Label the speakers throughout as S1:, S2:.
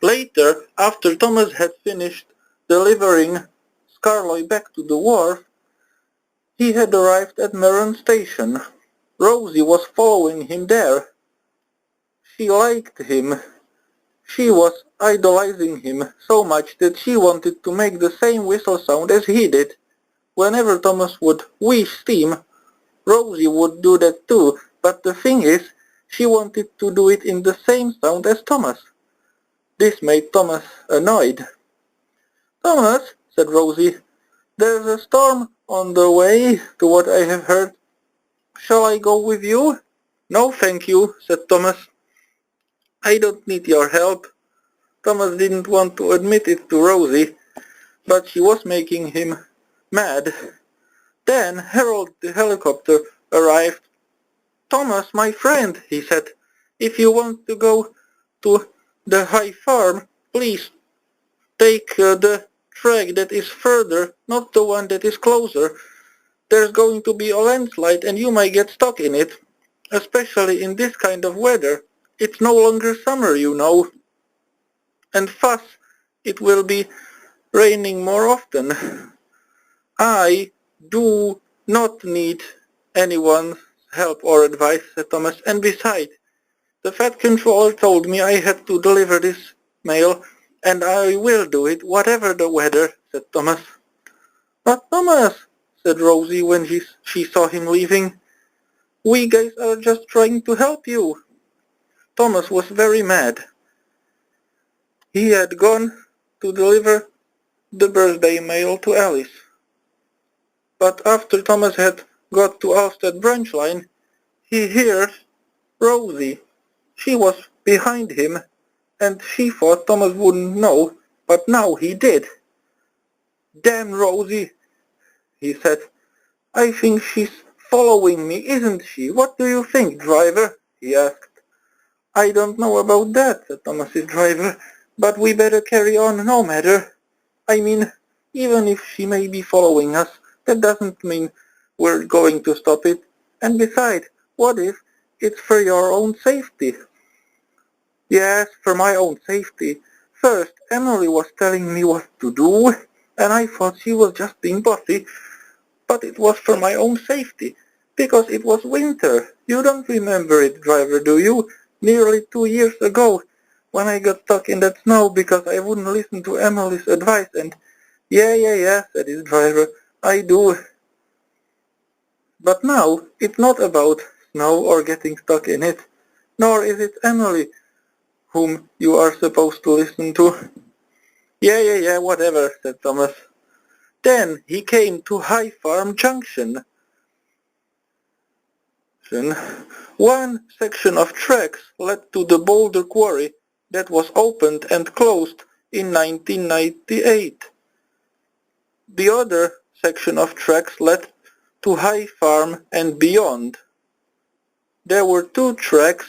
S1: Later, after Thomas had finished delivering Scarloy back to the wharf, he had arrived at Meron Station. Rosie was following him there. She liked him. She was idolizing him so much that she wanted to make the same whistle sound as he did. Whenever Thomas would wheeze steam, Rosie would do that too, but the thing is, she wanted to do it in the same sound as Thomas. This made Thomas annoyed. "Thomas," said Rosie, "there's a storm on the way, to what I have heard. Shall I go with you?" "No, thank you," said Thomas. "I don't need your help." Thomas didn't want to admit it to Rosie, but she was making him mad. Then Harold the helicopter arrived. "Thomas, my friend," he said, "if you want to go to the high farm, please take the track that is further, not the one that is closer. There's going to be a landslide and you might get stuck in it, especially in this kind of weather. It's no longer summer, you know. And thus it will be raining more often." "I do not need anyone's help or advice," said Thomas, "and besides, the Fat Controller told me I had to deliver this mail, and I will do it, whatever the weather," said Thomas. "But Thomas," said Rosie when she saw him leaving, "we guys are just trying to help you." Thomas was very mad. He had gone to deliver the birthday mail to Alice. But after Thomas had got to Alstead branch line, he heard Rosie. She was behind him, and she thought Thomas wouldn't know, but now he did. "Damn Rosie," he said. "I think she's following me, isn't she? What do you think, driver?" he asked. "I don't know about that," said Thomas's driver, "but we better carry on no matter. I mean, even if she may be following us, that doesn't mean we're going to stop it. And besides, what if it's for your own safety?" "Yes, for my own safety. First, Emily was telling me what to do, and I thought she was just being bossy, but it was for my own safety, because it was winter. You don't remember it, driver, do you? Nearly 2 years ago, when I got stuck in that snow because I wouldn't listen to Emily's advice and—" Yeah, said his driver, "I do. But now, it's not about snow or getting stuck in it, nor is it Emily whom you are supposed to listen to." Yeah, whatever, said Thomas. Then he came to High Farm Junction. One section of tracks led to the boulder quarry that was opened and closed in 1998. The other section of tracks led to High Farm and beyond. There were 2 tracks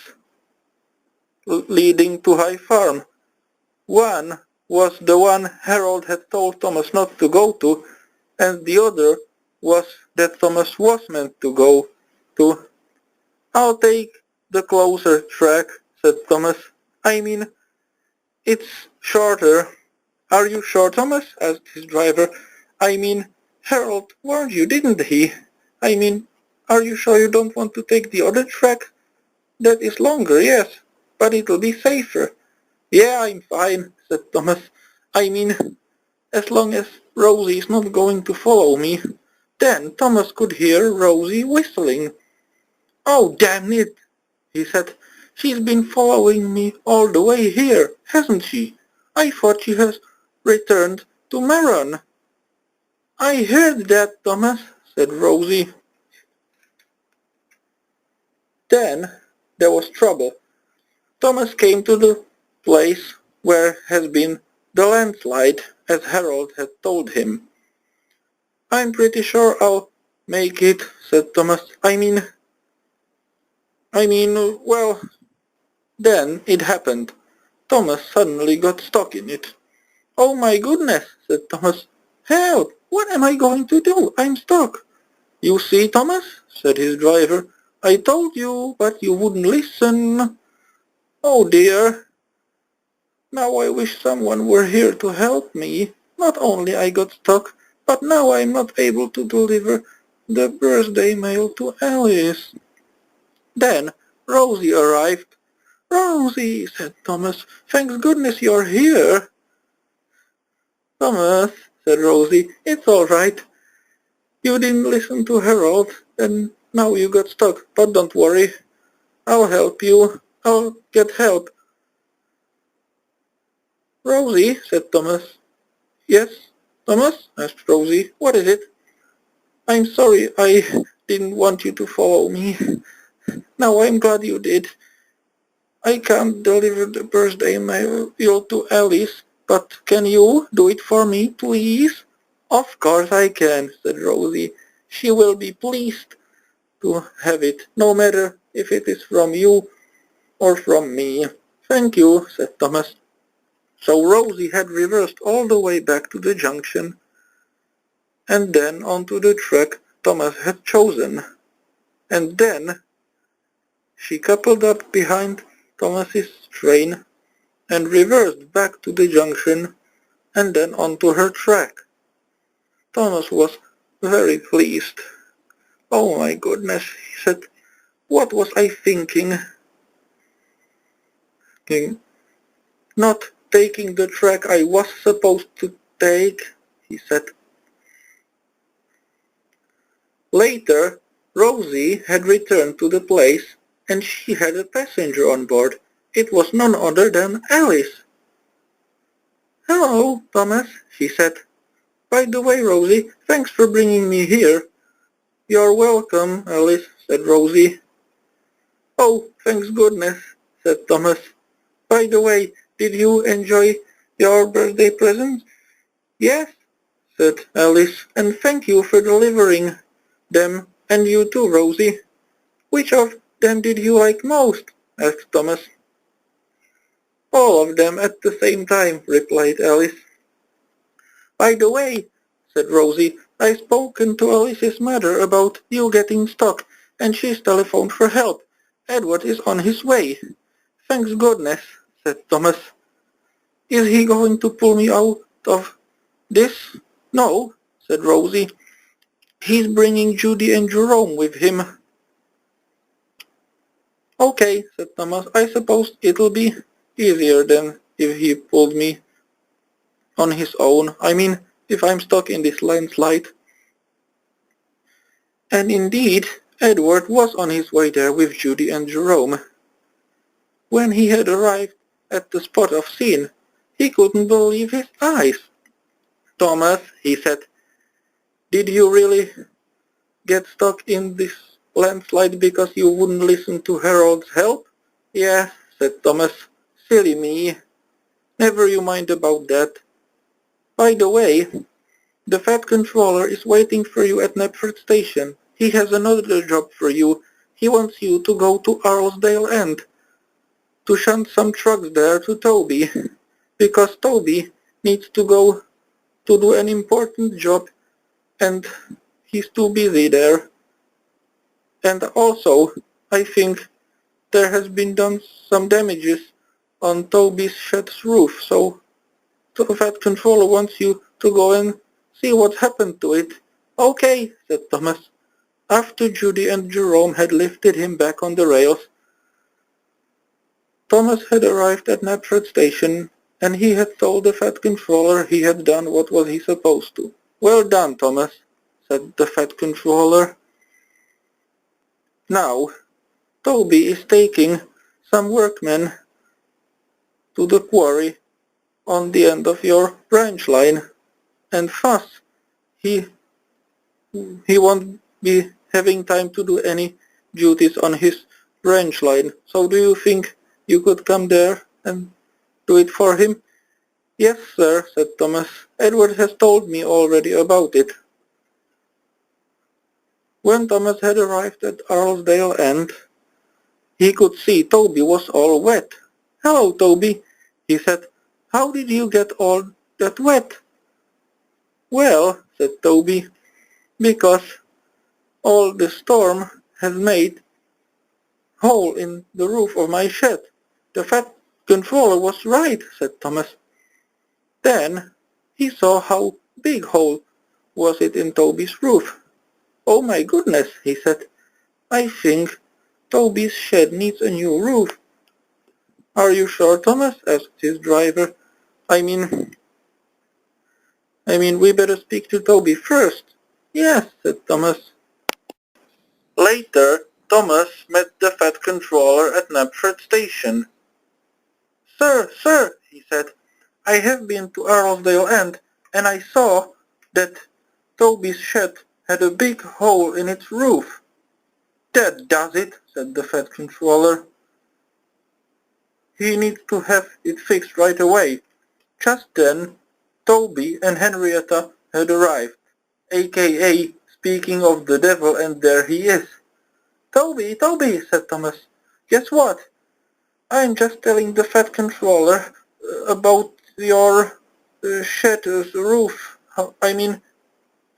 S1: leading to High Farm. One was the one Harold had told Thomas not to go to, and the other was that Thomas was meant to go to. "I'll take the closer track," said Thomas. "I mean, it's shorter." "Are you sure, Thomas?" asked his driver. "I mean, Harold warned you, didn't he? I mean, are you sure you don't want to take the other track? That is longer, yes, but it'll be safer." "Yeah, I'm fine," said Thomas. "I mean, as long as Rosie is not going to follow me." Then Thomas could hear Rosie whistling. "Oh, damn it," he said. "She's been following me all the way here, hasn't she? I thought she has returned to Meron." "I heard that, Thomas," said Rosie. Then there was trouble. Thomas came to the place where has been the landslide, as Harold had told him. "I'm pretty sure I'll make it," said Thomas. I mean, well, then it happened. Thomas suddenly got stuck in it. "Oh my goodness," said Thomas. "Help! What am I going to do? I'm stuck." "You see, Thomas," said his driver, "I told you, but you wouldn't listen." "Oh dear." Now I wish someone were here to help me. Not only I got stuck, but now I'm not able to deliver the birthday mail to Alice." Then Rosie arrived. "Rosie," said Thomas, "thank goodness you're here." "Thomas," said Rosie, "it's all right. You didn't listen to Harold, and now you got stuck. But don't worry. I'll help you. I'll get help." "Rosie," said Thomas. "Yes, Thomas?" asked Rosie. "What is it?" "I'm sorry. I didn't want you to follow me. Now I'm glad you did. I can't deliver the birthday mail to Alice, but can you do it for me, please?" "Of course I can," said Rosie. "She will be pleased to have it, no matter if it is from you or from me." "Thank you," said Thomas. So Rosie had reversed all the way back to the junction, and then onto the track Thomas had chosen. And then she coupled up behind Thomas's train and reversed back to the junction and then onto her track. Thomas was very pleased. "Oh my goodness," he said, "what was I thinking? Not taking the track I was supposed to take," he said. Later, Rosie had returned to the place, and she had a passenger on board. It was none other than Alice. "Hello, Thomas," she said. "By the way, Rosie, thanks for bringing me here." "You're welcome, Alice," said Rosie. "Oh, thanks goodness," said Thomas. "By the way, did you enjoy your birthday presents?" "Yes," said Alice, "and thank you for delivering them, and you too, Rosie." "Which of them did you like most?" asked Thomas. "All of them at the same time," replied Alice. "By the way," said Rosie, "I've spoken to Alice's mother about you getting stuck, and she's telephoned for help. Edward is on his way." "Thanks goodness," said Thomas. "Is he going to pull me out of this?" "No," said Rosie. "He's bringing Judy and Jerome with him." "Okay," said Thomas. "I suppose it'll be easier than if he pulled me on his own. I mean, if I'm stuck in this landslide." And indeed, Edward was on his way there with Judy and Jerome. When he had arrived at the spot of scene, he couldn't believe his eyes. "Thomas," he said, "did you really get stuck in this landslide because you wouldn't listen to Harold's help?" "Yeah," said Thomas. "Silly me. Never you mind about that. By the way, the Fat Controller is waiting for you at Knapford Station. He has another job for you. He wants you to go to Arlesdale End to shunt some trucks there to Toby, because Toby needs to go to do an important job and he's too busy there. And also, I think there has been done some damages on Toby's shed's roof, so the Fat Controller wants you to go and see what happened to it." "Okay," said Thomas. After Judy and Jerome had lifted him back on the rails, Thomas had arrived at Knapford Station, and he had told the Fat Controller he had done what was he supposed to. "Well done, Thomas," said the Fat Controller. "Now, Toby is taking some workmen to the quarry on the end of your branch line, and thus he won't be having time to do any duties on his branch line. So do you think you could come there and do it for him?" "Yes, sir," said Thomas. "Edward has told me already about it." When Thomas had arrived at Arlesdale End, he could see Toby was all wet. "Hello, Toby," he said. "How did you get all that wet?" "Well," said Toby, "because all the storm has made hole in the roof of my shed. The Fat controller was right, said Thomas. Then he saw how big hole was it in Toby's roof. Oh my goodness, he said. I think Toby's shed needs a new roof. Are you sure, Thomas? Asked his driver. I mean, we better speak to Toby first. Yes, said Thomas. Later, Thomas met the Fat Controller at Knapford Station. Sir, he said, I have been to Arlesdale End, and I saw that Toby's shed had a big hole in its roof. That does it, said the Fat Controller. He needs to have it fixed right away. Just then, Toby and Henrietta had arrived, aka speaking of the devil, and there he is. Toby, said Thomas. Guess what? I'm just telling the Fat Controller about your shed's roof.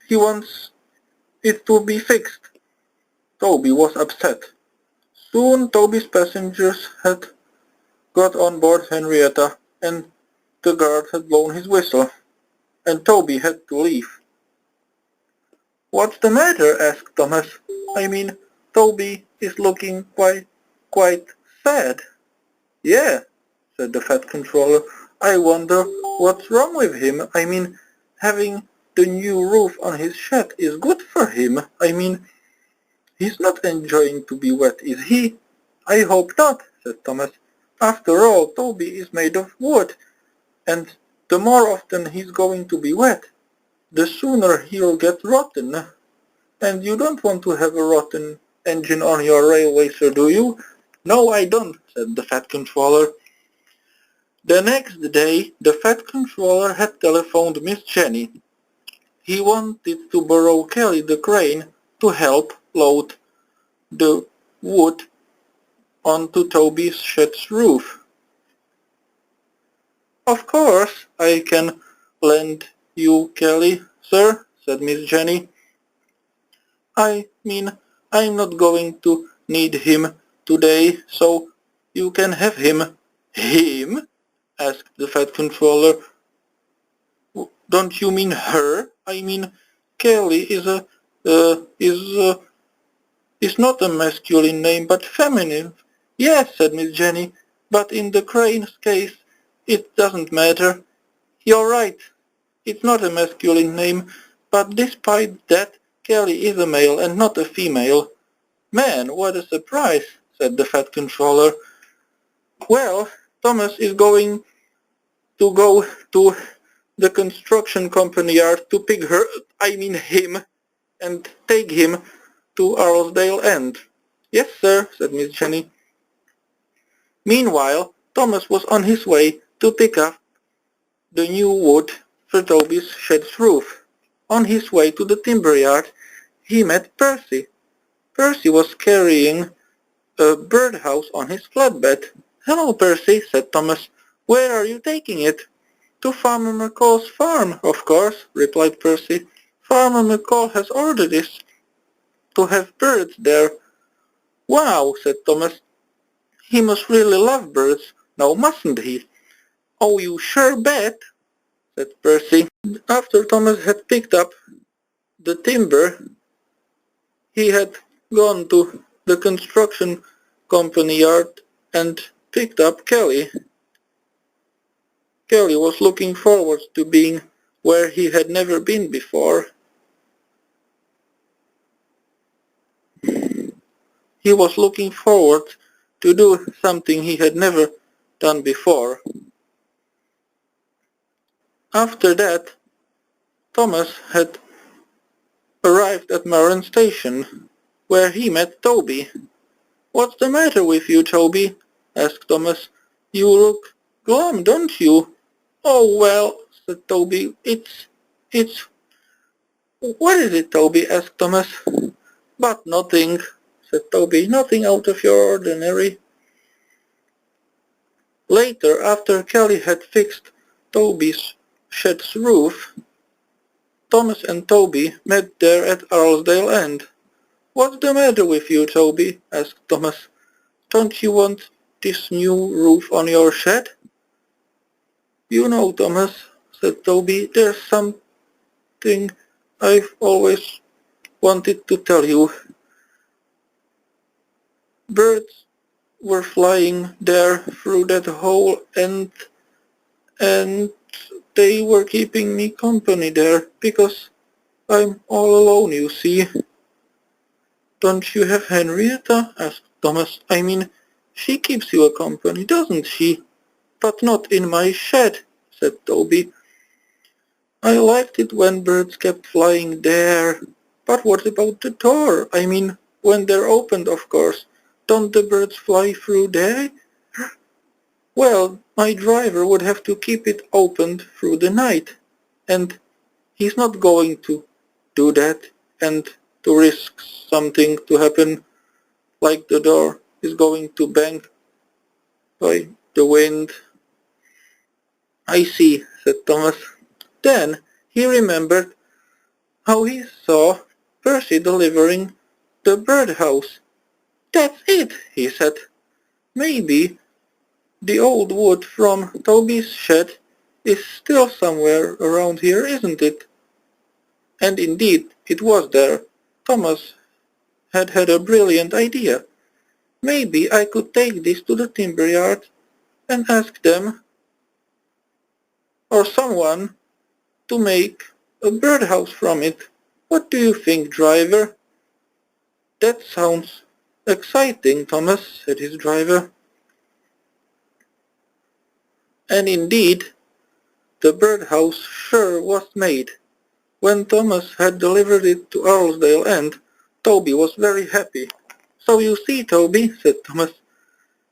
S1: He wants it to be fixed. Toby was upset. Soon Toby's passengers had got on board Henrietta, and the guard had blown his whistle, and Toby had to leave. What's the matter? Asked Thomas. Toby is looking quite sad. Yeah, said the Fat Controller. I wonder what's wrong with him. Having the new roof on his shed is good for him. He's not enjoying to be wet, is he? I hope not, said Thomas. After all, Toby is made of wood, and the more often he's going to be wet, the sooner he'll get rotten. And you don't want to have a rotten engine on your railway, sir, do you? No, I don't, said the Fat Controller. The next day, the Fat Controller had telephoned Miss Jenny. He wanted to borrow Kelly the crane to help load the wood onto Toby's shed's roof. Of course, I can lend you Kelly, sir, said Miss Jenny. I'm not going to need him today, so you can have him. Him? Asked the Fat Controller. Don't you mean her? Kelly is not a masculine name, but feminine. Yes, said Miss Jenny, but in the crane's case, it doesn't matter. You're right, it's not a masculine name, but despite that, Kelly is a male and not a female. Man, what a surprise, said the Fat Controller. Well, Thomas is going to go to the construction company yard to pick him, and take him to Arlesdale End. Yes, sir, said Miss Jenny. Meanwhile, Thomas was on his way to pick up the new wood for Toby's shed's roof. On his way to the timber yard, he met Percy. Percy was carrying a birdhouse on his flatbed. Hello, Percy, said Thomas. Where are you taking it? To Farmer McCall's farm, of course, replied Percy. Farmer McCall has ordered us to have birds there. Wow, said Thomas. He must really love birds, now mustn't he? Oh, you sure bet, said Percy. After Thomas had picked up the timber, he had gone to the construction company yard and picked up Kelly. Kelly was looking forward to being where he had never been before. He was looking forward to do something he had never done before. After that, Thomas had arrived at Maron Station, where he met Toby. What's the matter with you, Toby? Asked Thomas. You look glum, don't you? Oh, well, said Toby, it's... What is it, Toby? Asked Thomas. But nothing, said Toby, nothing out of your ordinary. Later, after Kelly had fixed Toby's shed's roof, Thomas and Toby met there at Arlesdale End. What's the matter with you, Toby? Asked Thomas. Don't you want this new roof on your shed? You know, Thomas, said Toby, there's something I've always wanted to tell you. Birds were flying there through that hole and they were keeping me company there because I'm all alone, you see. Don't you have Henrietta? Asked Thomas. I mean, she keeps you a company, doesn't she? But not in my shed, said Toby. I liked it when birds kept flying there. But what about the door? I mean, when they're opened, of course. Don't the birds fly through there? Well, my driver would have to keep it opened through the night. And he's not going to do that and to risk something to happen like the door is going to bang by the wind. I see, said Thomas. Then he remembered how he saw Percy delivering the birdhouse. That's it, he said. Maybe the old wood from Toby's shed is still somewhere around here, isn't it? And indeed, it was there. Thomas had a brilliant idea. Maybe I could take this to the timber yard and ask them or someone to make a birdhouse from it. What do you think, driver? That sounds exciting, Thomas, said his driver. And indeed, the birdhouse sure was made. When Thomas had delivered it to Arlesdale End, Toby was very happy. So you see, Toby, said Thomas,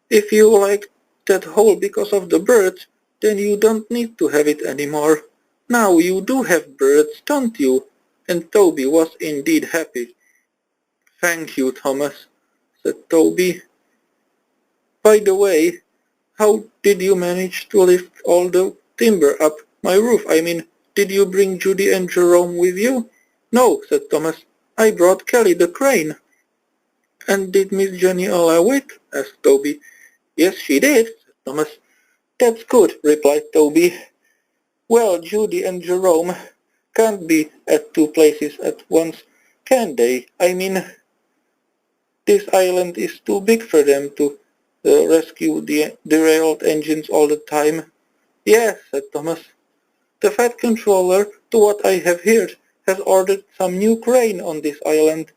S1: if you like that hole because of the birds, then you don't need to have it anymore. Now you do have birds, don't you? And Toby was indeed happy. Thank you, Thomas, said Toby. By the way, how did you manage to lift all the timber up my roof? I mean, did you bring Judy and Jerome with you? No, said Thomas. I brought Kelly the crane. And did Miss Jenny allow it? Asked Toby. Yes, she did, said Thomas. That's good, replied Toby. Well, Judy and Jerome can't be at two places at once, can they? I mean, this island is too big for them to rescue the derailed engines all the time. Yes, said Thomas. The Fat Controller, to what I have heard, has ordered some new crane on this island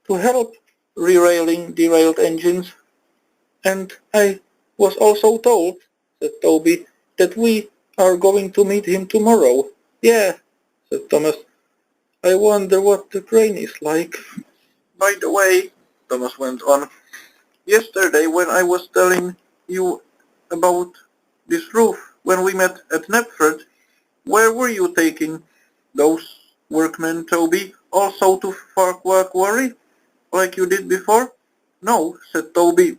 S1: to help re-railing derailed engines. And I was also told, said Toby, that we are going to meet him tomorrow. Yeah, said Thomas. I wonder what the crane is like. By the way, Thomas went on, yesterday when I was telling you about this roof when we met at Knepford, where were you taking those workmen, Toby? Also to Farquhar Quarry, like you did before? No, said Toby.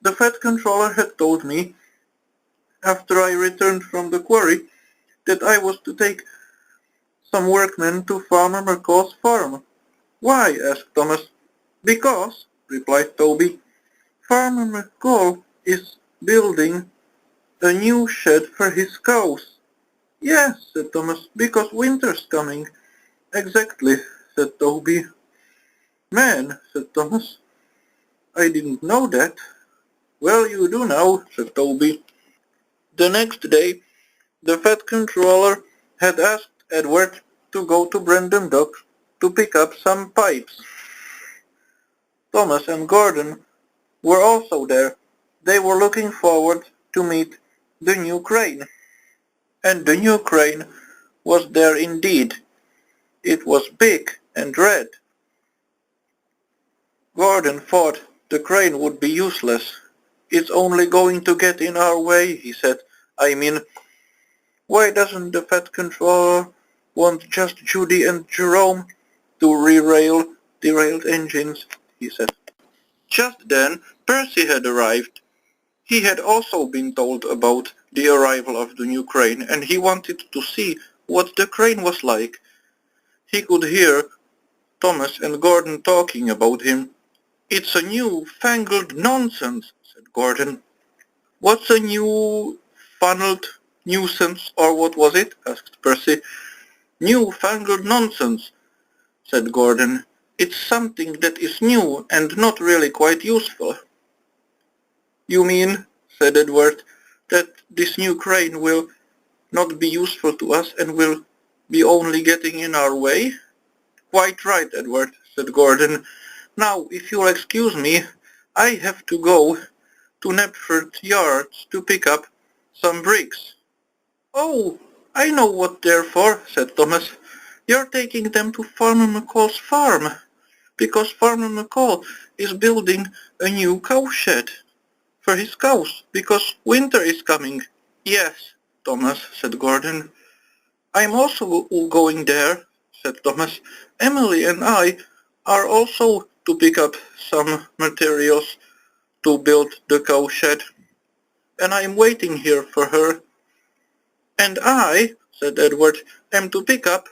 S1: The Fat Controller had told me, after I returned from the quarry, that I was to take some workmen to Farmer McCall's farm. Why? Asked Thomas. Because, replied Toby, Farmer McCall is building a new shed for his cows. Yes, said Thomas, because winter's coming. Exactly, said Toby. Man, said Thomas, I didn't know that. Well, you do now, said Toby. The next day, the Fat Controller had asked Edward to go to Brandon Dock to pick up some pipes. Thomas and Gordon were also there. They were looking forward to meet the new crane. And the new crane was there indeed. It was big and red. Gordon thought the crane would be useless. It's only going to get in our way, he said. I mean, why doesn't the Fat Controller want just Judy and Jerome to re-rail derailed engines, he said. Just then Percy had arrived. He had also been told about the arrival of the new crane, and he wanted to see what the crane was like. He could hear Thomas and Gordon talking about him. It's a new fangled nonsense, said Gordon. What's a new funneled nuisance, or what was it? Asked Percy. New-fangled nonsense, said Gordon. It's something that is new and not really quite useful. You mean, said Edward, that this new crane will not be useful to us and will be only getting in our way? Quite right, Edward, said Gordon. Now, if you'll excuse me, I have to go to Knapford Yards to pick up some bricks. Oh, I know what they're for, said Thomas. You're taking them to Farmer McCall's farm, because Farmer McCall is building a new cowshed for his cows, because winter is coming. Yes, Thomas, said Gordon. I'm also going there, said Thomas. Emily and I are also to pick up some materials to build the cowshed, and I'm waiting here for her. And I, said Edward, am to pick up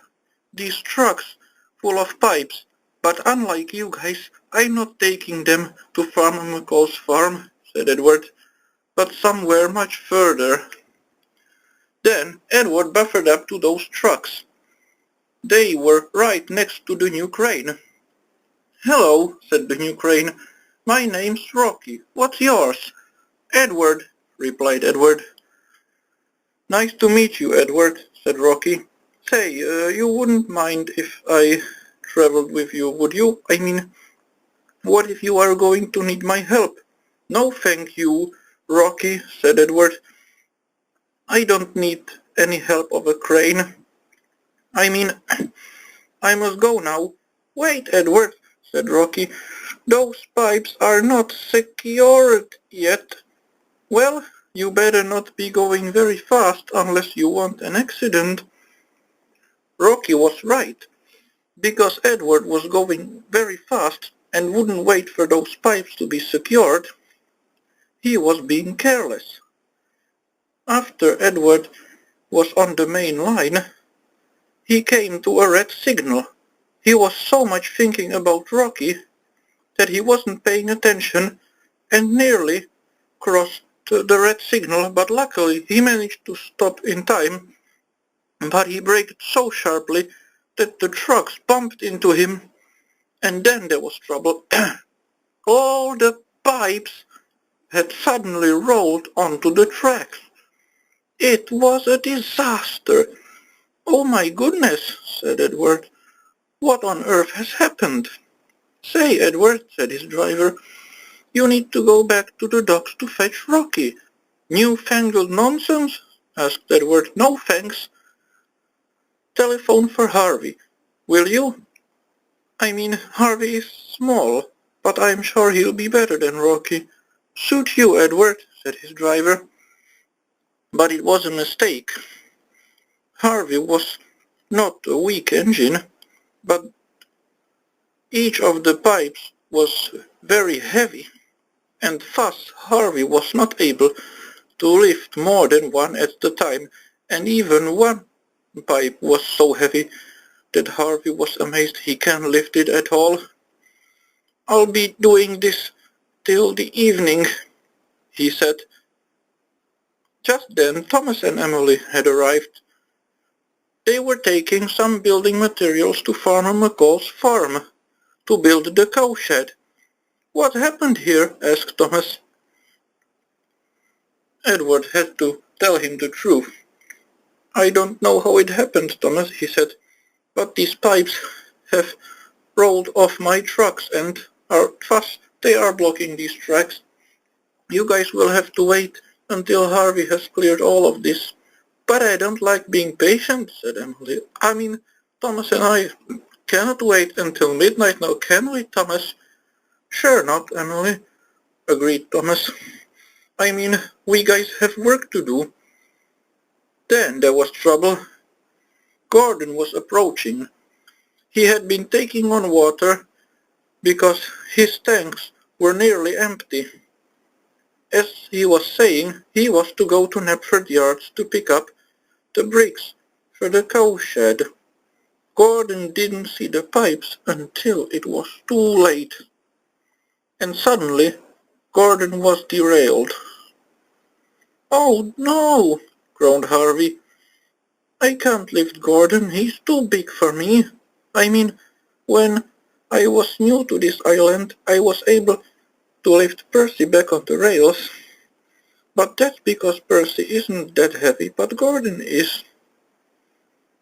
S1: these trucks full of pipes, but unlike you guys, I'm not taking them to Farmer McCall's farm, said Edward, but somewhere much further. Then Edward buffered up to those trucks. They were right next to the new crane. Hello, said the new crane. My name's Rocky. What's yours? Edward, replied Edward. Nice to meet you, Edward, said Rocky. Say, you wouldn't mind if I traveled with you, would you? I mean, what if you are going to need my help? No, thank you, Rocky, said Edward. I don't need any help of a crane. I mean, I must go now. Wait, Edward, said Rocky. Those pipes are not secured yet. Well, you better not be going very fast unless you want an accident. Rocky was right, because Edward was going very fast and wouldn't wait for those pipes to be secured. He was being careless. After Edward was on the main line, he came to a red signal. He was so much thinking about Rocky that he wasn't paying attention and nearly crossed the red signal, but luckily he managed to stop in time. But he braked so sharply that the trucks bumped into him, and then there was trouble. All the pipes had suddenly rolled onto the tracks. It was a disaster. Oh my goodness, said Edward. What on earth has happened? Say, Edward, said his driver, you need to go back to the docks to fetch Rocky. New-fangled nonsense? Asked Edward. No thanks. Telephone for Harvey. Will you? I mean, Harvey is small, but I'm sure he'll be better than Rocky. Suit you, Edward, said his driver. But it was a mistake. Harvey was not a weak engine, but each of the pipes was very heavy, and thus Harvey was not able to lift more than one at a time, and even one pipe was so heavy that Harvey was amazed he can lift it at all. I'll be doing this till the evening, he said. Just then Thomas and Emily had arrived. They were taking some building materials to Farmer McCall's farm to build the cowshed. What happened here? Asked Thomas. Edward had to tell him the truth. I don't know how it happened, Thomas, he said, but these pipes have rolled off my trucks and they are blocking these tracks. You guys will have to wait until Harvey has cleared all of this. But I don't like being patient, said Emily. I mean, Thomas and I cannot wait until midnight now, can we, Thomas? Sure not, Emily, agreed Thomas. I mean, we guys have work to do. Then there was trouble. Gordon was approaching. He had been taking on water because his tanks were nearly empty. As he was saying, he was to go to Knapford Yards to pick up the bricks for the cowshed. Gordon didn't see the pipes until it was too late. And suddenly, Gordon was derailed. Oh no, groaned Harvey. I can't lift Gordon, he's too big for me. I mean, when I was new to this island, I was able to lift Percy back on the rails. But that's because Percy isn't that heavy, but Gordon is.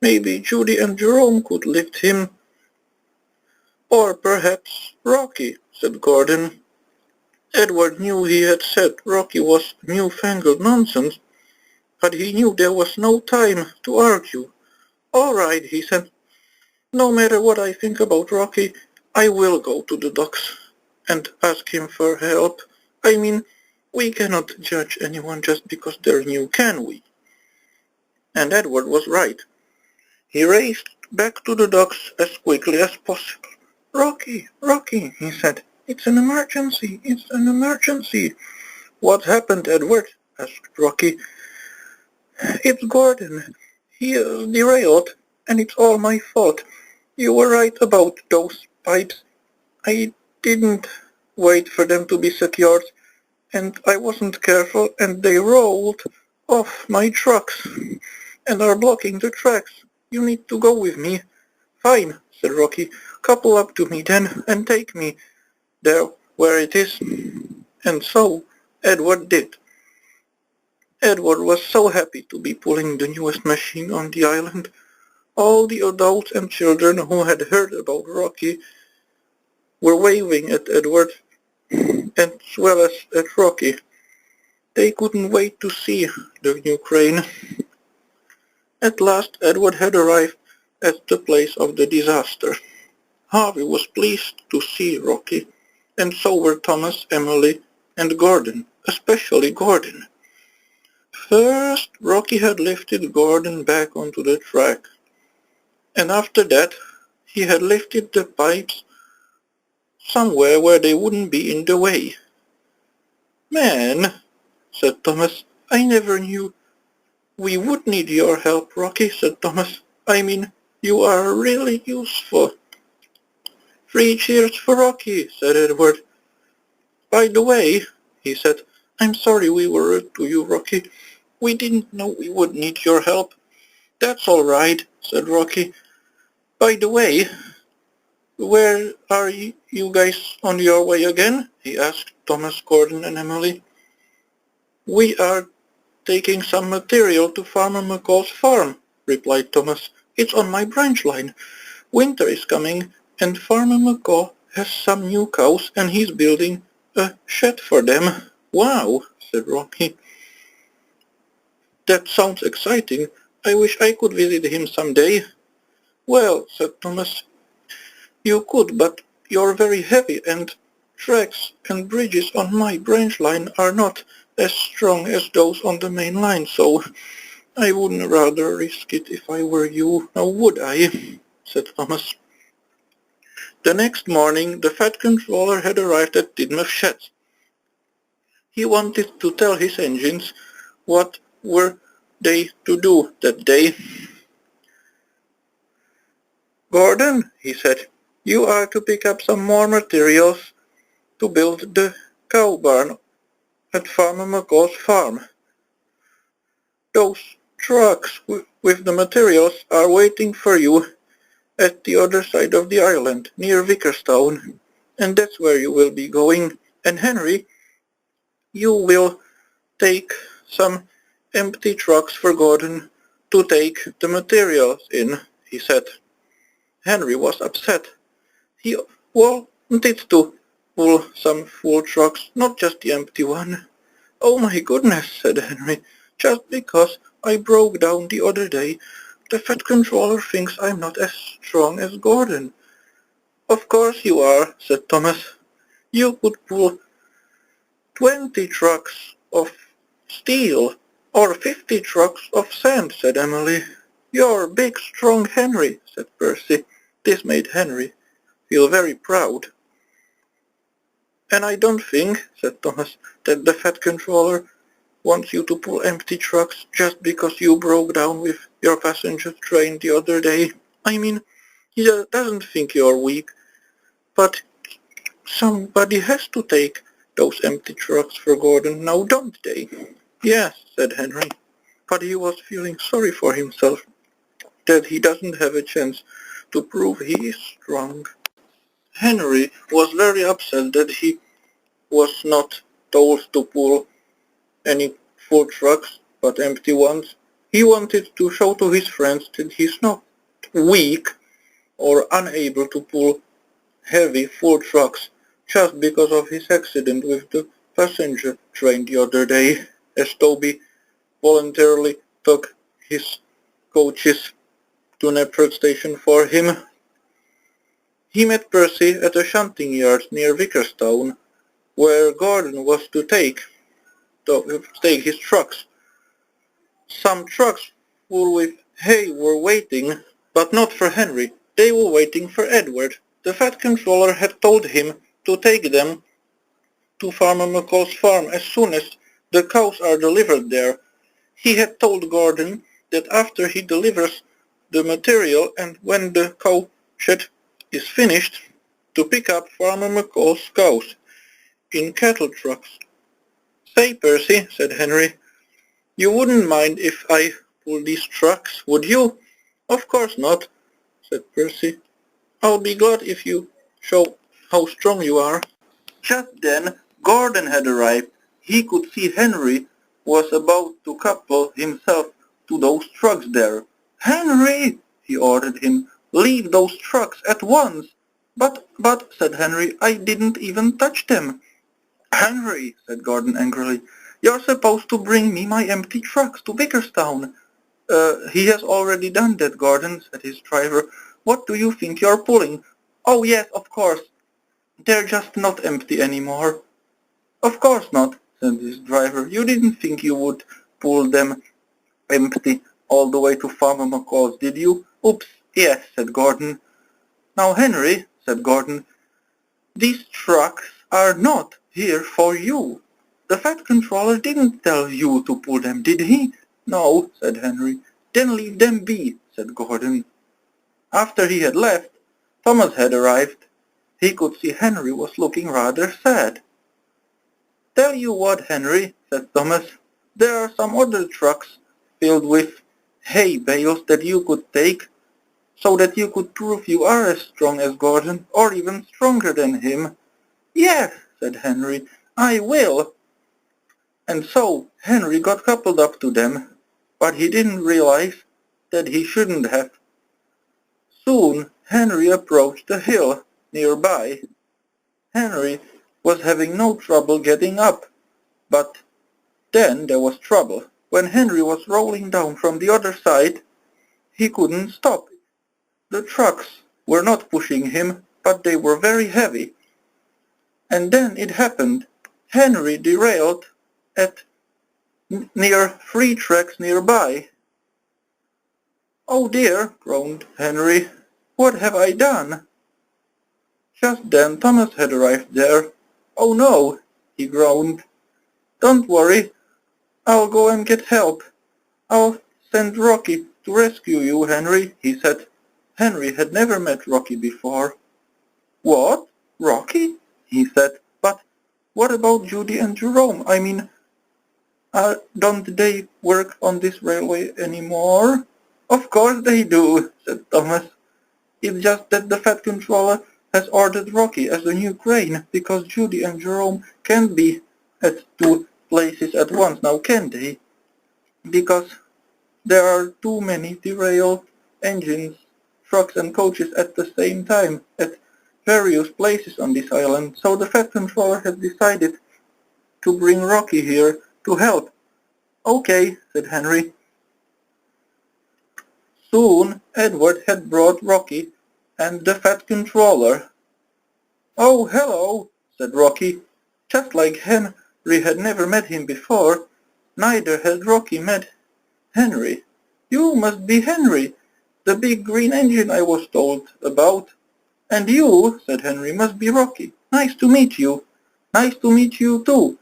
S1: Maybe Judy and Jerome could lift him. Or perhaps Rocky, said Gordon. Edward knew he had said Rocky was newfangled nonsense, but he knew there was no time to argue. All right, he said. No matter what I think about Rocky, I will go to the docks and ask him for help. I mean, we cannot judge anyone just because they're new, can we? And Edward was right. He raced back to the docks as quickly as possible. Rocky, Rocky, he said. It's an emergency, it's an emergency. What happened, Edward? Asked Rocky. It's Gordon. He is derailed, and it's all my fault. You were right about those pipes. I didn't wait for them to be secured, and I wasn't careful, and they rolled off my trucks and are blocking the tracks. You need to go with me. Fine, said Rocky. Couple up to me then, and take me there where it is. And so Edward did. Edward was so happy to be pulling the newest machine on the island. All the adults and children who had heard about Rocky were waving at Edward as well as at Rocky. They couldn't wait to see the new crane. At last Edward had arrived at the place of the disaster. Harvey was pleased to see Rocky, and so were Thomas, Emily, and Gordon, especially Gordon. First, Rocky had lifted Gordon back onto the track, and after that he had lifted the pipes somewhere where they wouldn't be in the way. Man, said Thomas, I never knew we would need your help, Rocky, said Thomas. I mean, you are really useful. Three cheers for Rocky, said Edward. By the way, he said, I'm sorry we were rude to you, Rocky. We didn't know we would need your help. That's all right, said Rocky. By the way, where are you guys on your way again? He asked Thomas, Gordon, and Emily. We are taking some material to Farmer McCall's farm, replied Thomas. It's on my branch line. Winter is coming, and Farmer McCall has some new cows, and he's building a shed for them. Wow, said Rocky. That sounds exciting. I wish I could visit him someday. Well, said Thomas, you could, but you're very heavy, and tracks and bridges on my branch line are not as strong as those on the main line, so I wouldn't rather risk it if I were you, now would I? Said Thomas. The next morning, the Fat Controller had arrived at Tidmouth Sheds. He wanted to tell his engines what were they to do that day. Gordon, he said, you are to pick up some more materials to build the cow barn at Farmer McCall's farm. Those trucks with the materials are waiting for you at the other side of the island, near Vickerstown, and that's where you will be going. And Henry, you will take some empty trucks for Gordon to take the materials in, he said. Henry was upset. He wanted to pull some full trucks, not just the empty one. Oh my goodness, said Henry, just because I broke down the other day, the Fat Controller thinks I'm not as strong as Gordon. Of course you are, said Thomas. You could pull 20 trucks of steel or 50 trucks of sand, said Emily. You're big, strong Henry, said Percy. This made Henry feel very proud. And I don't think, said Thomas, that the Fat Controller wants you to pull empty trucks just because you broke down with your passenger train the other day. I mean, he doesn't think you're weak, but somebody has to take those empty trucks for Gordon now, don't they? Yes, said Henry, but he was feeling sorry for himself, that he doesn't have a chance to prove he is strong. Henry was very upset that he was not told to pull any full trucks, but empty ones. He wanted to show to his friends that he's not weak or unable to pull heavy full trucks just because of his accident with the passenger train the other day, as Toby voluntarily took his coaches to Neptune station for him. He met Percy at a shunting yard near Vickerstown, where Gordon was to take his trucks. Some trucks full with hay were waiting, but not for Henry. They were waiting for Edward. The Fat Controller had told him to take them to Farmer McCall's farm as soon as the cows are delivered there. He had told Gordon that after he delivers the material and when the cow shed is finished, to pick up Farmer McCall's cows in cattle trucks. Say, Percy, said Henry, you wouldn't mind if I pull these trucks, would you? Of course not, said Percy. I'll be glad if you show how strong you are. Just then Gordon had arrived. He could see Henry was about to couple himself to those trucks there. Henry, he ordered him, leave those trucks at once. But, said Henry, I didn't even touch them. Henry, said Gordon angrily, you're supposed to bring me my empty trucks to Vickerstown. He has already done that, Gordon, said his driver. What do you think you're pulling? Oh yes, of course. They're just not empty anymore. Of course not, said his driver. You didn't think you would pull them empty all the way to Farmer McCall's, did you? Oops, yes, said Gordon. Now, Henry, said Gordon, these trucks are not here for you. The Fat Controller didn't tell you to pull them, did he? No, said Henry. Then leave them be, said Gordon. After he had left, Thomas had arrived. He could see Henry was looking rather sad. Tell you what, Henry, said Thomas, there are some other trucks filled with hay bales that you could take, so that you could prove you are as strong as Gordon, or even stronger than him. Yes, said Henry, I will. And so Henry got coupled up to them, but he didn't realize that he shouldn't have. Soon Henry approached a hill nearby. Henry was having no trouble getting up, but then there was trouble. When Henry was rolling down from the other side, he couldn't stop. The trucks were not pushing him, but they were very heavy. And then it happened. Henry derailed at near 3 tracks nearby. Oh dear, groaned Henry. What have I done? Just then Thomas had arrived there. Oh no, he groaned. Don't worry, I'll go and get help. I'll send Rocky to rescue you, Henry, he said. Henry had never met Rocky before. What? Rocky? He said. But what about Judy and Jerome? I mean, don't they work on this railway anymore? Of course they do, said Thomas. It's just that the Fat Controller has ordered Rocky as the new crane, because Judy and Jerome can't be at 2 places at once now, can they? Because there are too many derailed engines, trucks and coaches at the same time at various places on this island, so the Fat Controller has decided to bring Rocky here to help. Okay, said Henry. Soon Edward had brought Rocky and the Fat Controller. Oh, hello, said Rocky. Just like Henry had never met him before, neither had Rocky met Henry. You must be Henry, the big green engine I was told about. And you, said Henry, must be Rocky. Nice to meet you. Nice to meet you too,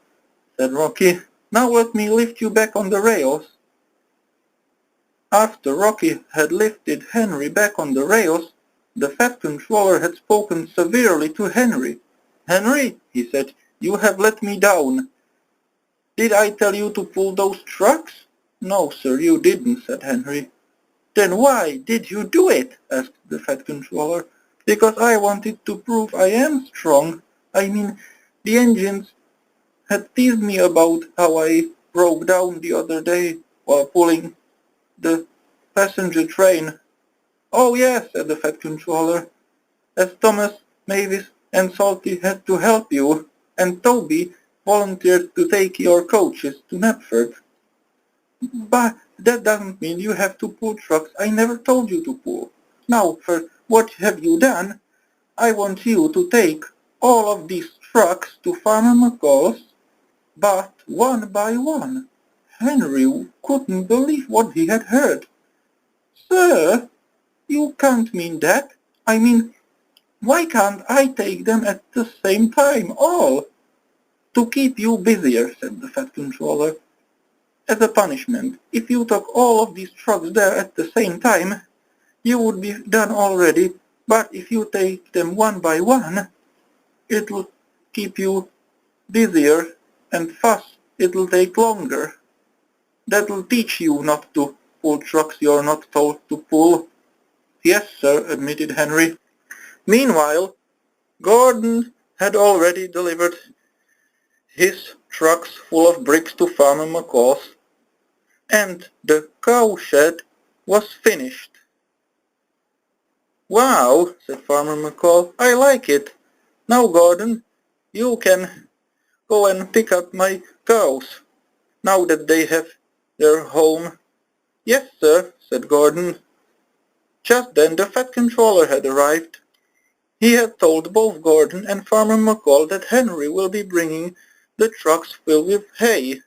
S1: said Rocky. Now let me lift you back on the rails. After Rocky had lifted Henry back on the rails, the Fat Controller had spoken severely to Henry. Henry, he said, you have let me down. Did I tell you to pull those trucks? No, sir, you didn't, said Henry. Then why did you do it? Asked the Fat Controller. Because I wanted to prove I am strong. I mean, the engines had teased me about how I broke down the other day while pulling the passenger train. Oh yes, said the Fat Controller, as Thomas, Mavis and Salty had to help you, and Toby volunteered to take your coaches to Knapford. But that doesn't mean you have to pull trucks I never told you to pull. Now, for what have you done? I want you to take all of these trucks to Farmer McCall's, but one by one. Henry couldn't believe what he had heard. Sir, you can't mean that. I mean, why can't I take them at the same time, all? To keep you busier, said the Fat Controller. As a punishment, if you took all of these trucks there at the same time, you would be done already, but if you take them one by one, it will keep you busier, and thus it will take longer. That will teach you not to pull trucks you're not told to pull. Yes, sir, admitted Henry. Meanwhile, Gordon had already delivered his trucks full of bricks to Farmer McCall's, and the cowshed was finished. Wow, said Farmer McCall, I like it. Now, Gordon, you can go and pick up my cows, now that they have their home. Yes, sir, said Gordon. Just then the Fat Controller had arrived. He had told both Gordon and Farmer McCall that Henry will be bringing the trucks filled with hay.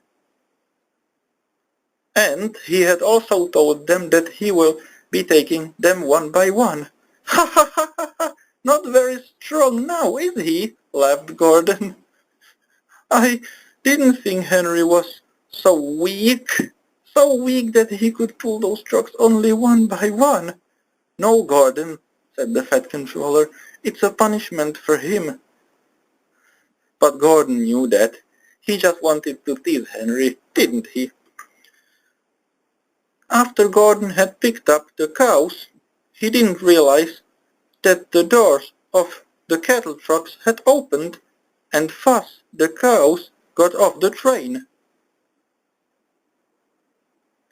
S1: And he had also told them that he will be taking them one by one. Ha ha ha ha ha! Not very strong now, is he? Laughed Gordon. I didn't think Henry was so weak. So weak that he could pull those trucks only one by one. No, Gordon, said the Fat Controller. It's a punishment for him. But Gordon knew that. He just wanted to tease Henry, didn't he? After Gordon had picked up the cows, he didn't realize that the doors of the cattle trucks had opened, and thus the cows got off the train.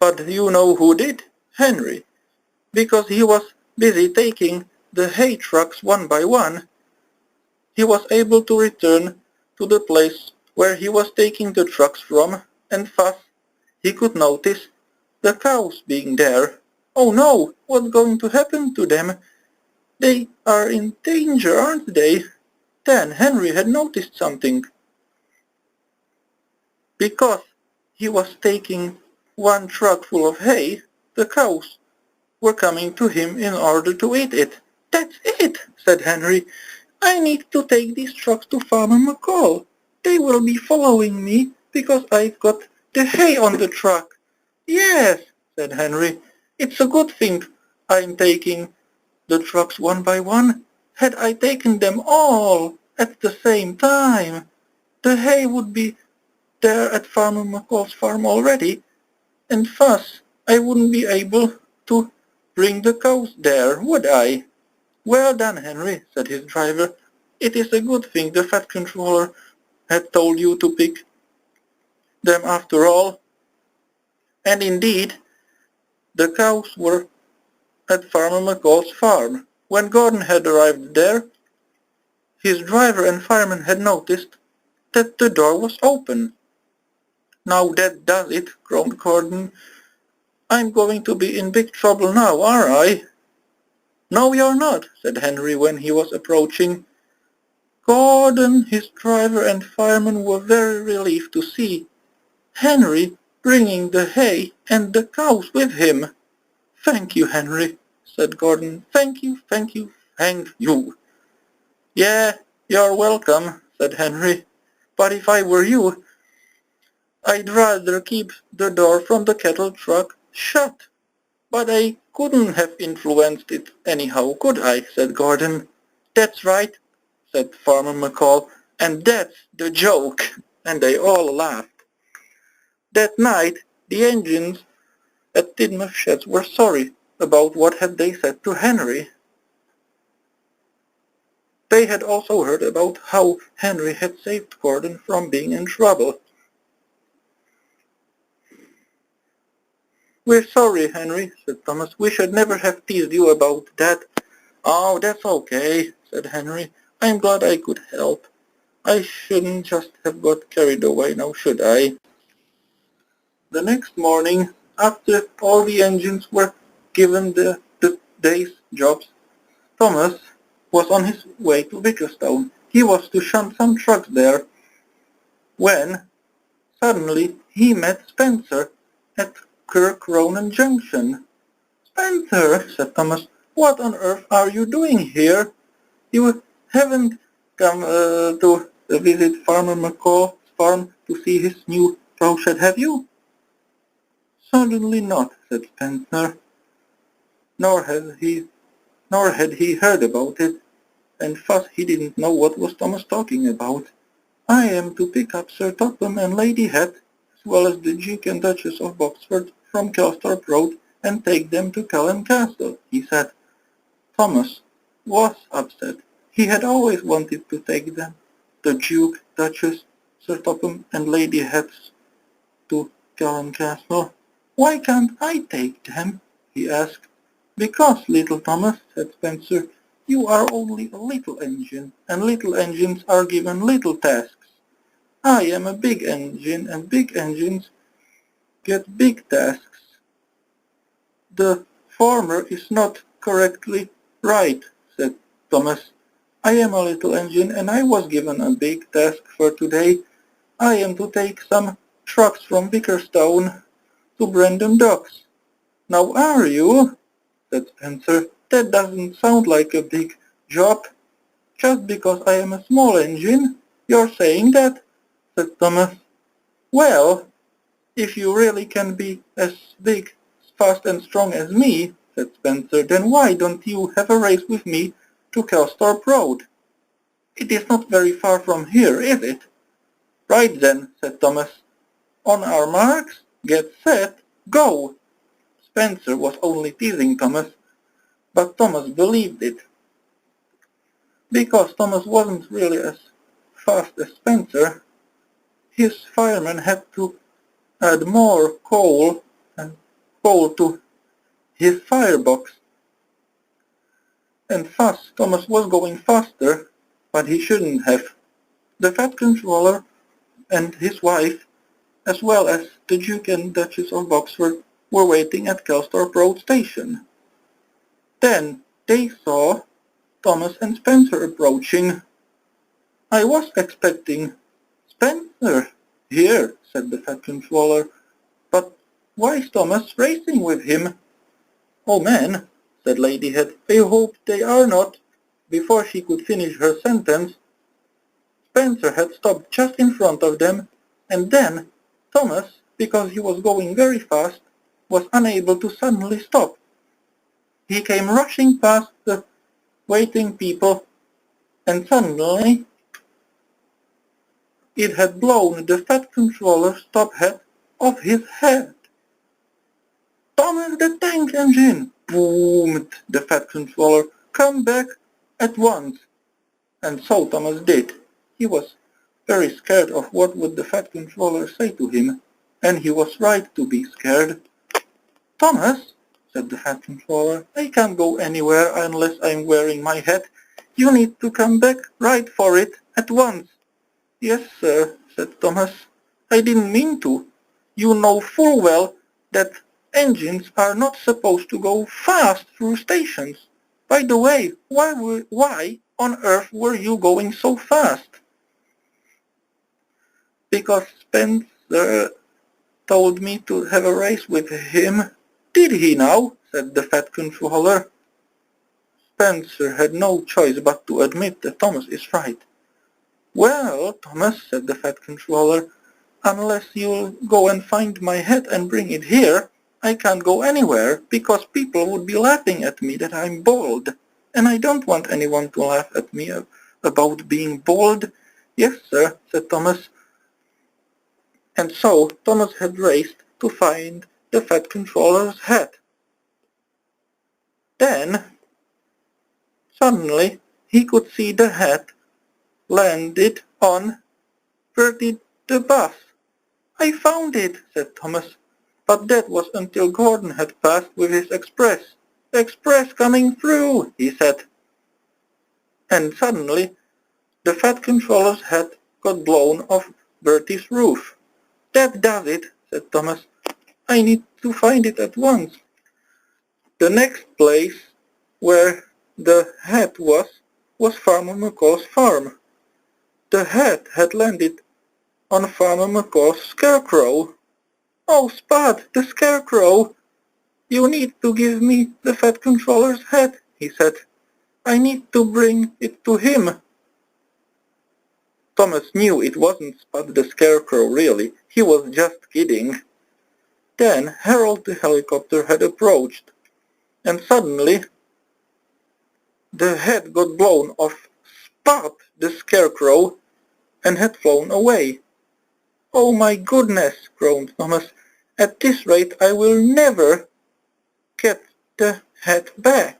S1: But you know who did? Henry, because he was busy taking the hay trucks one by one. He was able to return to the place where he was taking the trucks from, and thus he could notice the cows being there. Oh no, what's going to happen to them? They are in danger, aren't they? Then Henry had noticed something. Because he was taking one truck full of hay, the cows were coming to him in order to eat it. That's it, said Henry. I need to take these trucks to Farmer McCall. They will be following me because I've got the hay on the truck. Yes, said Henry. It's a good thing I'm taking the trucks one by one. Had I taken them all at the same time, the hay would be there at Farmer McCall's farm already, and thus I wouldn't be able to bring the cows there, would I? Well done, Henry, said his driver. It is a good thing the Fat Controller had told you to pick them after all. And indeed, the cows were at Farmer McCall's farm. When Gordon had arrived there, his driver and fireman had noticed that the door was open. Now that does it, groaned Gordon. I'm going to be in big trouble now, aren't I? No, you're not, said Henry when he was approaching. Gordon, his driver and fireman were very relieved to see Henry bringing the hay and the cows with him. Thank you, Henry, said Gordon. Thank you, thank you, thank you. Yeah, you're welcome, said Henry. But if I were you, I'd rather keep the door from the cattle truck shut. But I couldn't have influenced it anyhow, could I? Said Gordon. That's right, said Farmer McCall, and that's the joke. And they all laughed. That night, the engines at Tidmouth Sheds were sorry about what had they said to Henry. They had also heard about how Henry had saved Gordon from being in trouble. "We're sorry, Henry," said Thomas. "We should never have teased you about that." "Oh, that's okay," said Henry. "I'm glad I could help. I shouldn't just have got carried away now, should I?" The next morning, after all the engines were given the day's jobs, Thomas was on his way to Vickerstown. He was to shunt some trucks there when suddenly he met Spencer at Kirk Ronan Junction. "Spencer," said Thomas, "what on earth are you doing here? You haven't come to visit Farmer McCaw's farm to see his new cow shed, have you?" "Certainly not," said Spencer, nor had he heard about it, and thus he didn't know what was Thomas talking about. "I am to pick up Sir Topham and Lady Het, as well as the Duke and Duchess of Boxford, from Kelsthorpe Road, and take them to Cullen Castle," he said. Thomas was upset. He had always wanted to take them, the Duke, Duchess, Sir Topham, and Lady Het, to Cullen Castle. "Why can't I take them?" he asked. "Because, little Thomas," said Spencer, "you are only a little engine, and little engines are given little tasks. I am a big engine, and big engines get big tasks." "The former is not correctly right," said Thomas. "I am a little engine, and I was given a big task for today. I am to take some trucks from Vickerstown to Brandon Docks." "Now are you?" said Spencer. "That doesn't sound like a big job." "Just because I am a small engine? You're saying that?" said Thomas. "Well, if you really can be as big, fast and strong as me," said Spencer, "then why don't you have a race with me to Kelsthorpe Road? It is not very far from here, is it?" "Right then," said Thomas. "On our marks, get set, go!" Spencer was only teasing Thomas, but Thomas believed it. Because Thomas wasn't really as fast as Spencer, his fireman had to add more coal to his firebox, and thus Thomas was going faster, but he shouldn't have. The Fat Controller and his wife, as well as the Duke and Duchess of Boxford, were waiting at Kelsthorpe Road Station. Then they saw Thomas and Spencer approaching. "I was expecting Spencer here," said the Fat Controller, "but why is Thomas racing with him?" "Oh man," said Lady Het, "I hope they are not." Before she could finish her sentence, Spencer had stopped just in front of them, and then Thomas, because he was going very fast, was unable to suddenly stop. He came rushing past the waiting people, and suddenly it had blown the Fat Controller's top hat off his head. "Thomas the Tank Engine!" boomed the Fat Controller. "Come back at once!" And so Thomas did. He was very scared of what would the Fat Controller say to him, and he was right to be scared. "Thomas," said the Fat Controller, "I can't go anywhere unless I'm wearing my hat. You need to come back right for it at once." "Yes, sir," said Thomas. "I didn't mean to. You know full well that engines are not supposed to go fast through stations. By the way, why on earth were you going so fast?" "Because Spencer told me to have a race with him." "Did he now?" said the Fat Controller. Spencer had no choice but to admit that Thomas is right. "Well, Thomas," said the Fat Controller, "unless you'll go and find my hat and bring it here, I can't go anywhere, because people would be laughing at me that I'm bald, and I don't want anyone to laugh at me about being bald." "Yes, sir," said Thomas. And so Thomas had raced to find the Fat Controller's hat. Then, suddenly, he could see the hat landed on Bertie the bus. "I found it," said Thomas. But that was until Gordon had passed with his express. "Express coming through," he said. And suddenly the Fat Controller's hat got blown off Bertie's roof. "That does it," said Thomas. "I need to find it at once." The next place where the hat was Farmer McCall's farm. The hat had landed on Farmer McCall's scarecrow. "Oh, Spud, the scarecrow! You need to give me the Fat Controller's hat," he said. "I need to bring it to him." Thomas knew it wasn't Spud the Scarecrow really. He was just kidding. Then Harold the helicopter had approached, and suddenly the hat got blown off Spud the Scarecrow and had flown away. "Oh my goodness," groaned Thomas. "At this rate I will never get the hat back."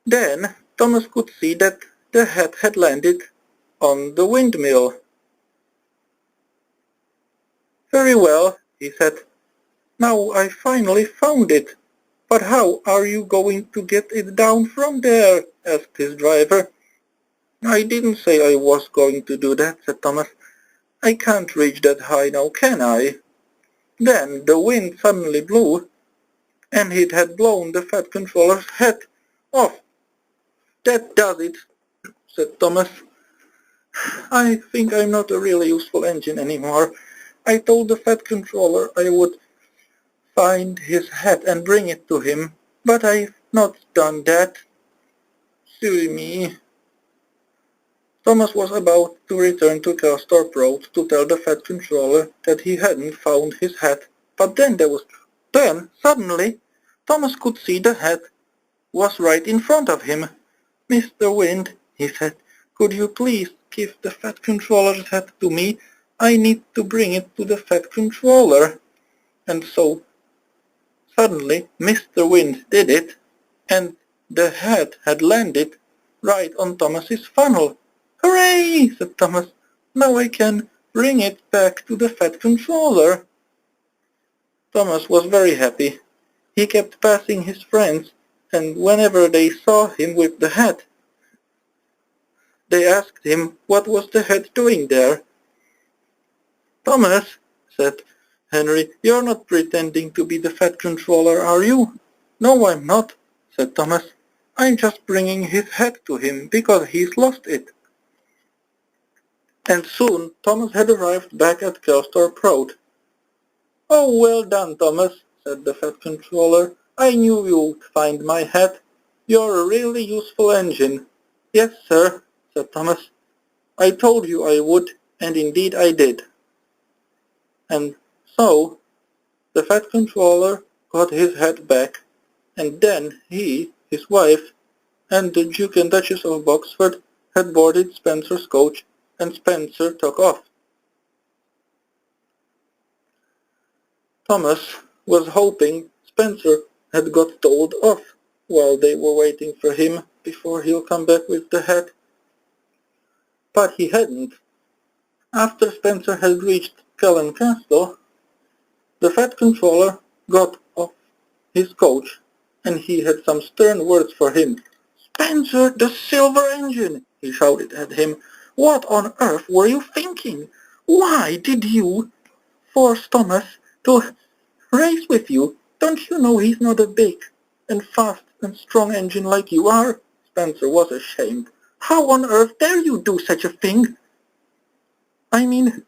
S1: Then Thomas could see that the hat had landed on the windmill. "Very well," he said. "Now I finally found it. But how are you going to get it down from there?" asked his driver. "I didn't say I was going to do that," said Thomas. "I can't reach that high now, can I?" Then the wind suddenly blew, and it had blown the Fat Controller's hat off. "That does it," said Thomas. "I think I'm not a really useful engine anymore. I told the Fat Controller I would find his hat and bring it to him, but I've not done that. Silly me." Thomas was about to return to Castor Road to tell the Fat Controller that he hadn't found his hat, but then suddenly, Thomas could see the hat was right in front of him. "Mr. Wind," he said, "could you please give the Fat Controller's hat to me? I need to bring it to the Fat Controller." And so, suddenly, Mr. Wind did it, and the hat had landed right on Thomas's funnel. "Hooray!" said Thomas. "Now I can bring it back to the Fat Controller." Thomas was very happy. He kept passing his friends, and whenever they saw him with the hat, they asked him what was the hat doing there. "Thomas," said Henry, "you're not pretending to be the Fat Controller, are you?" "No, I'm not," said Thomas. "I'm just bringing his hat to him because he's lost it." And soon Thomas had arrived back at Kelsthorpe Road. "Oh, well done, Thomas," said the Fat Controller. "I knew you'd find my hat. You're a really useful engine." "Yes, sir," said Thomas. "I told you I would, and indeed I did." And so the Fat Controller got his hat back, and then he, his wife, and the Duke and Duchess of Boxford had boarded Spencer's coach, and Spencer took off. Thomas was hoping Spencer had got told off while they were waiting for him before he'll come back with the hat. But he hadn't. After Spencer had reached Cullen Castle, the Fat Controller got off his coach, and he had some stern words for him. "Spencer, the Silver Engine!" he shouted at him. "What on earth were you thinking? Why did you force Thomas to race with you? Don't you know he's not a big and fast and strong engine like you are?" Spencer was ashamed. "How on earth dare you do such a thing? I mean,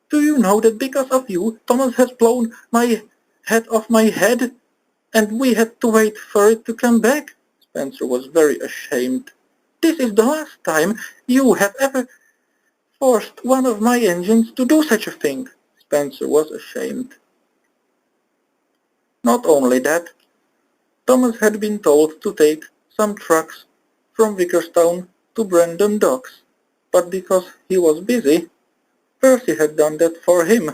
S1: do you know that because of you, Thomas has blown my hat off my head, and we had to wait for it to come back?" Spencer was very ashamed. "This is the last time you have ever forced one of my engines to do such a thing." Spencer was ashamed. Not only that, Thomas had been told to take some trucks from Vickerstown to Brandon Docks. but because he was busy, Percy had done that for him.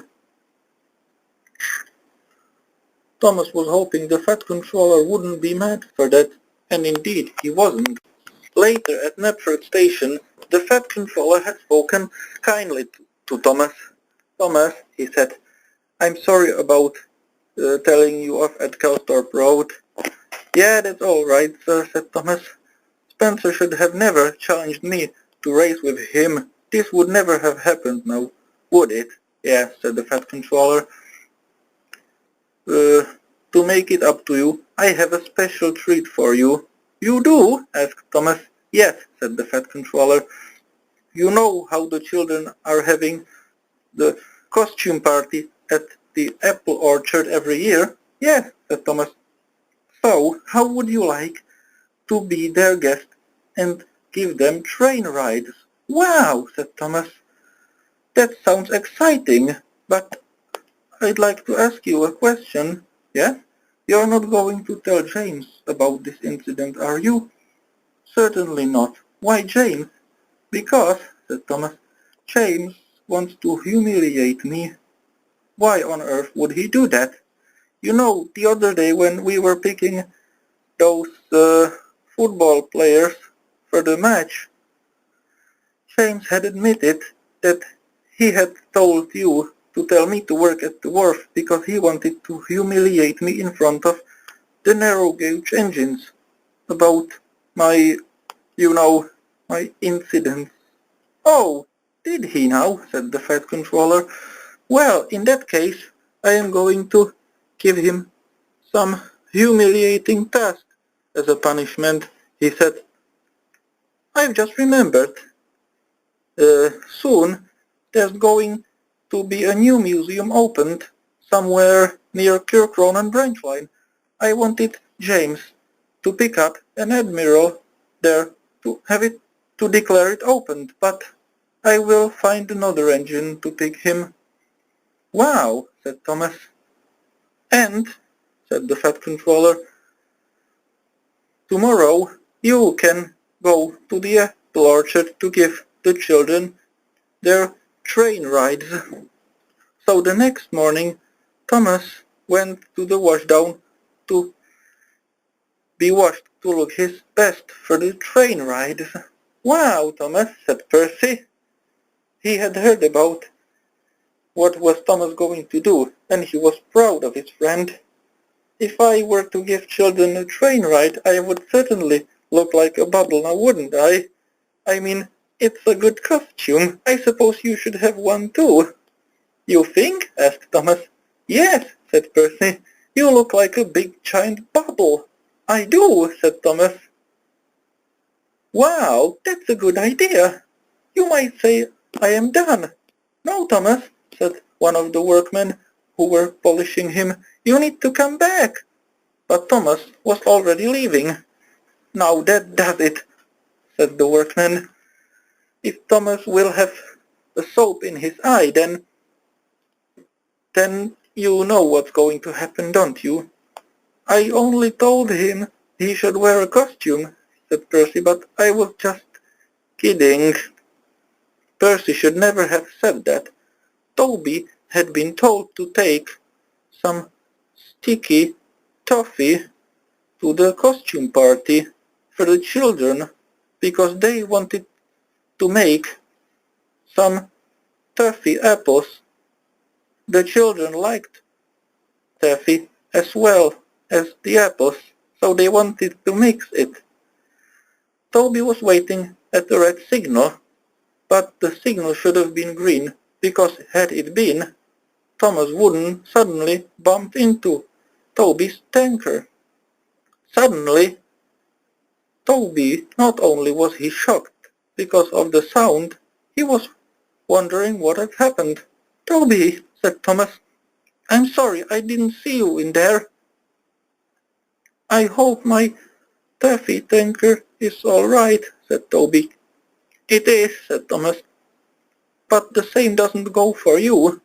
S1: Thomas was hoping the Fat Controller wouldn't be mad for that, and indeed he wasn't. Later at Knapford Station, the Fat Controller had spoken kindly to Thomas. Thomas, he said, I'm sorry about telling you off at Celsthorpe Road. Yeah, that's all right, sir, said Thomas. Spencer should have never challenged me to race with him. This would never have happened now, would it? Yeah, said the Fat Controller. To make it up to you, I have a special treat for you. You do? Asked Thomas. Yes, said the Fat Controller. You know how the children are having the costume party at the apple orchard every year? Yes, said Thomas. So, how would you like to be their guest and give them train rides? Wow, said Thomas. That sounds exciting, but I'd like to ask you a question. Yes? You're not going to tell James about this incident, are you? Certainly not. Why James? Because, said Thomas, James wants to humiliate me. Why on earth would he do that? You know, the other day when we were picking those football players for the match, James had admitted that he had told you to tell me to work at the wharf because he wanted to humiliate me in front of the narrow gauge engines about my, my incidents. Oh, did he now? Said the Fat Controller. Well, in that case, I am going to give him some humiliating task as a punishment, he said. I've just remembered. Soon there's going to be a new museum opened somewhere near Kirkrone and Branchline. I wanted James to pick up an admiral there to have it to declare it opened, but I will find another engine to pick him. Wow, said Thomas. And, said the Fat Controller, tomorrow you can go to the apple orchard to give the children their train rides. So the next morning, Thomas went to the washdown to be washed to look his best for the train ride. Wow, Thomas, said Percy. He had heard about what was Thomas going to do, and he was proud of his friend. If I were to give children a train ride, I would certainly look like a bubble now, wouldn't I? I mean, it's a good costume. I suppose you should have one too. You think? Asked Thomas. Yes, said Percy. You look like a big giant bubble. I do, said Thomas. Wow, that's a good idea. You might say I am done. No, Thomas, said one of the workmen who were polishing him. You need to come back. But Thomas was already leaving. Now that does it, said the workman. If Thomas will have a soap in his eye, then you know what's going to happen, don't you? I only told him he should wear a costume, said Percy, but I was just kidding. Percy should never have said that. Toby had been told to take some sticky toffee to the costume party for the children because they wanted to make some toffee apples. The children liked toffee as well as the apples, so they wanted to mix it. Toby was waiting at the red signal, but the signal should have been green, because had it been, Thomas wouldn't suddenly bump into Toby's tanker. Suddenly, Toby, not only was he shocked because of the sound, he was wondering what had happened. Toby, said Thomas, I'm sorry I didn't see you in there. I hope my taffy tanker is all right, said Toby. It is, said Thomas, but the same doesn't go for you.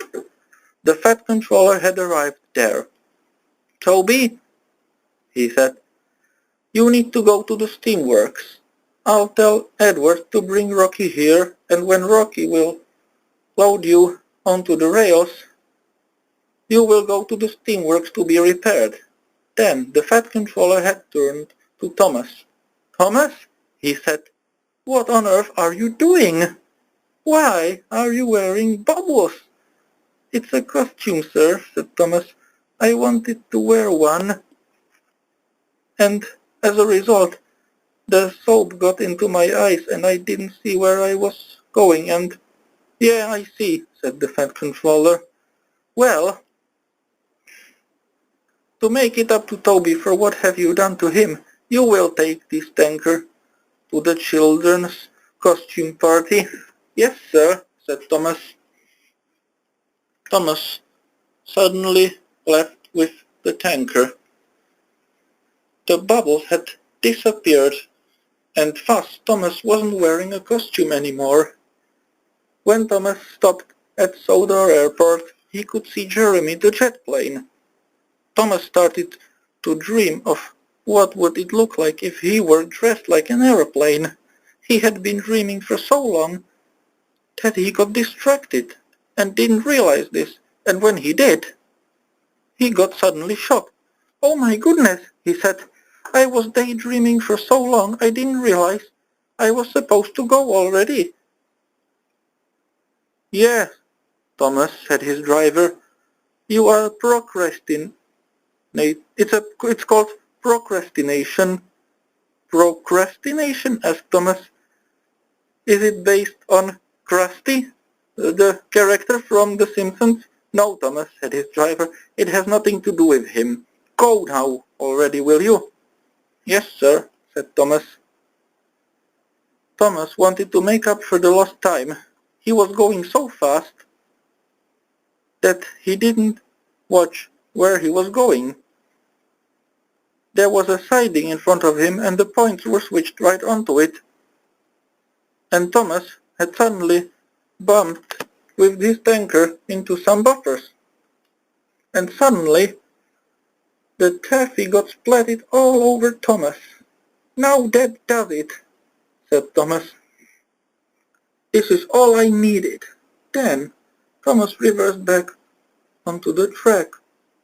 S1: The Fat Controller had arrived there. Toby, he said, you need to go to the steamworks. I'll tell Edward to bring Rocky here, and when Rocky will load you onto the rails, you will go to the steamworks to be repaired." Then the Fat Controller had turned to Thomas. "Thomas," he said, "what on earth are you doing? Why are you wearing bubbles?" "It's a costume, sir," said Thomas. "I wanted to wear one, and as a result, the soap got into my eyes and I didn't see where I was going and—" "Yeah, I see," said the Fat Controller. "Well, to make it up to Toby for what have you done to him, you will take this tanker to the children's costume party." "Yes, sir," said Thomas. Thomas suddenly left with the tanker. The bubbles had disappeared, and thus Thomas wasn't wearing a costume anymore. When Thomas stopped at Sodor Airport, he could see Jeremy the jet plane. Thomas started to dream of what would it look like if he were dressed like an aeroplane. He had been dreaming for so long that he got distracted and didn't realize this, and when he did, he got suddenly shocked. "Oh my goodness," he said. "I was daydreaming for so long I didn't realize I was supposed to go already." "Yeah, Thomas," said his driver. "You are procrastinating. It's called procrastination." "Procrastination?" asked Thomas. "Is it based on Krusty, the character from The Simpsons?" "No, Thomas," said his driver. "It has nothing to do with him. Go now already, will you?" "Yes, sir," said Thomas. Thomas wanted to make up for the lost time. He was going so fast that he didn't watch where he was going. There was a siding in front of him and the points were switched right onto it. And Thomas had suddenly bumped with his tanker into some buffers. And suddenly the taffy got splattered all over Thomas. "Now that does it," said Thomas. "This is all I needed." Then Thomas reversed back onto the track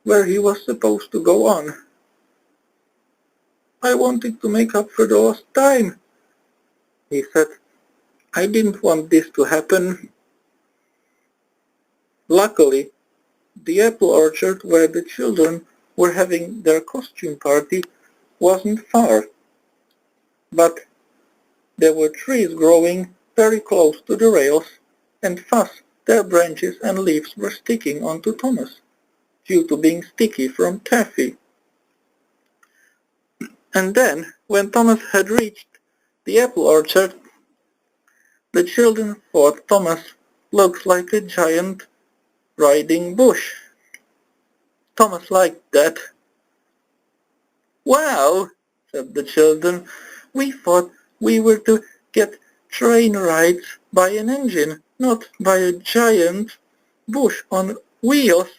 S1: where he was supposed to go on. "I wanted to make up for the lost time," he said. "I didn't want this to happen." Luckily, the apple orchard where the children were having their costume party wasn't far, but there were trees growing very close to the rails, and thus their branches and leaves were sticking onto Thomas, due to being sticky from taffy. And then, when Thomas had reached the apple orchard, the children thought Thomas looked like a giant riding bush. Thomas liked that. "Wow," said the children, "we thought we were to get train rides by an engine, not by a giant bush on wheels,"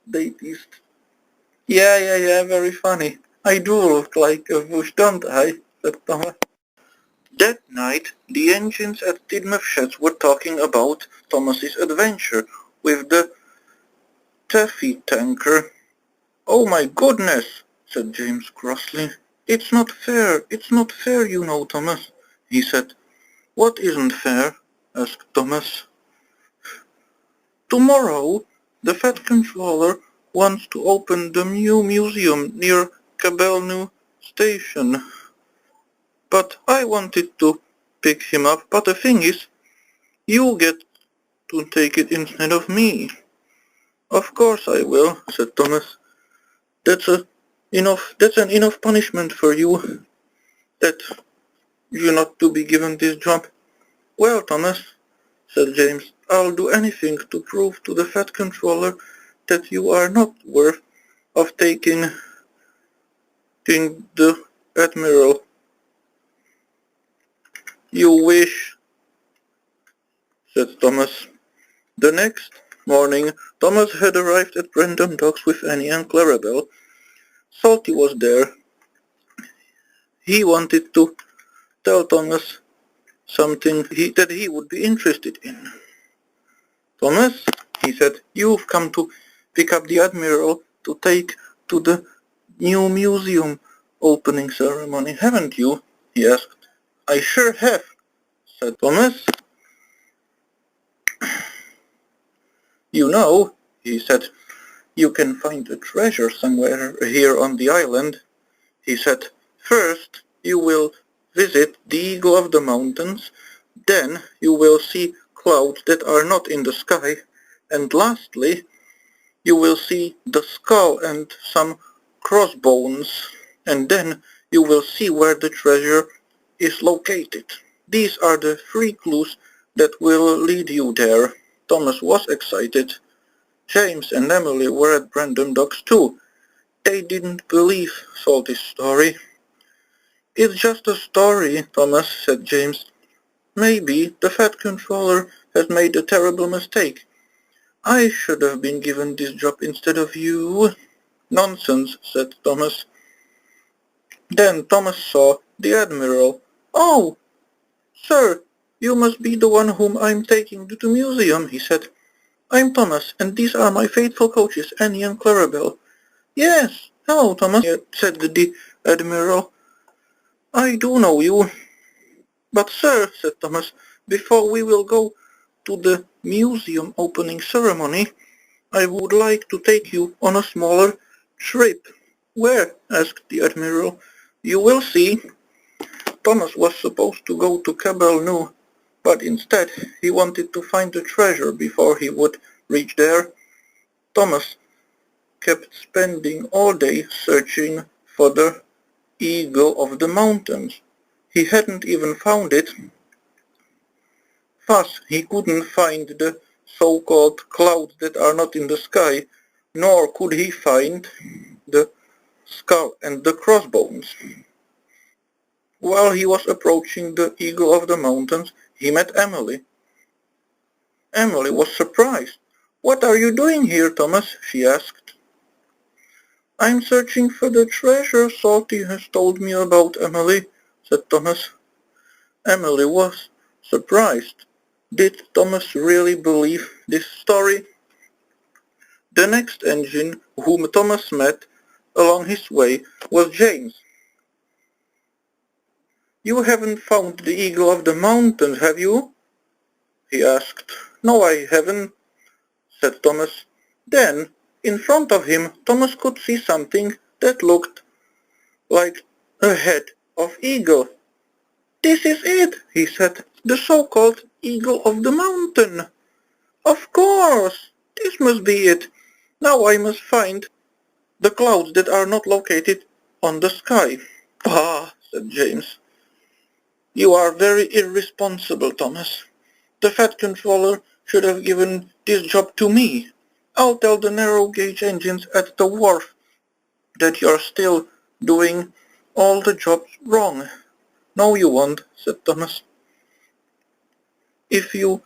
S1: they teased. Yeah, very funny. "I do look like a bush, don't I?" said Thomas. That night, the engines at Tidmouth Sheds were talking about Thomas's adventure with the taffy tanker. "Oh my goodness," said James crossly. It's not fair, you know, Thomas," he said. "What isn't fair?" asked Thomas. "Tomorrow, the Fat Controller wants to open the new museum near Cabelnu Station. But I wanted to pick him up, but the thing is, you get to take it instead of me." "Of course I will," said Thomas. That's an enough punishment for you, that you're not to be given this job." "Well, Thomas," said James, "I'll do anything to prove to the Fat Controller that you are not worth of taking the Admiral." "You wish," said Thomas. The next morning, Thomas had arrived at Brandon Docks with Annie and Clarabelle. Salty was there. He wanted to Tell Thomas something that he would be interested in. Thomas, he said, you've come to pick up the Admiral to take to the new museum opening ceremony, haven't you? He asked. I sure have, said Thomas. You know, he said, you can find a treasure somewhere here on the island. He said, first you will visit the Eagle of the Mountains, then you will see clouds that are not in the sky, and lastly you will see the skull and some crossbones, and then you will see where the treasure is located. These are the 3 clues that will lead you there. Thomas was excited. James and Emily were at random docks too. They didn't believe Salty's story. It's just a story, Thomas, said James. Maybe the Fat Controller has made a terrible mistake. I should have been given this job instead of you. Nonsense, said Thomas. Then Thomas saw the Admiral. Oh, sir, you must be the one whom I'm taking to the museum, he said. I'm Thomas, and these are my faithful coaches, Annie and Clarabelle. Yes, hello, Thomas, said the Admiral. I do know you. But sir, said Thomas, before we will go to the museum opening ceremony, I would like to take you on a smaller trip. Where? Asked the Admiral. You will see. Thomas was supposed to go to Cabell Nou, but instead he wanted to find the treasure before he would reach there. Thomas kept spending all day searching for the Eagle of the Mountains. He hadn't even found it. Thus he couldn't find the so-called clouds that are not in the sky, nor could he find the skull and the crossbones. While he was approaching the Eagle of the Mountains, he met Emily. Emily was surprised. What are you doing here, Thomas? She asked. I'm searching for the treasure Salty has told me about, Emily, said Thomas. Emily was surprised. Did Thomas really believe this story? The next engine whom Thomas met along his way was James. You haven't found the Eagle of the Mountains, have you? He asked. No, I haven't, said Thomas. Then, in front of him, Thomas could see something that looked like a head of eagle. This is it, he said, the so-called Eagle of the Mountain. Of course, this must be it. Now I must find the clouds that are not located on the sky. Ah, said James. You are very irresponsible, Thomas. The Fat Controller should have given this job to me. I'll tell the narrow-gauge engines at the wharf that you're still doing all the jobs wrong. No, you won't, said Thomas. If you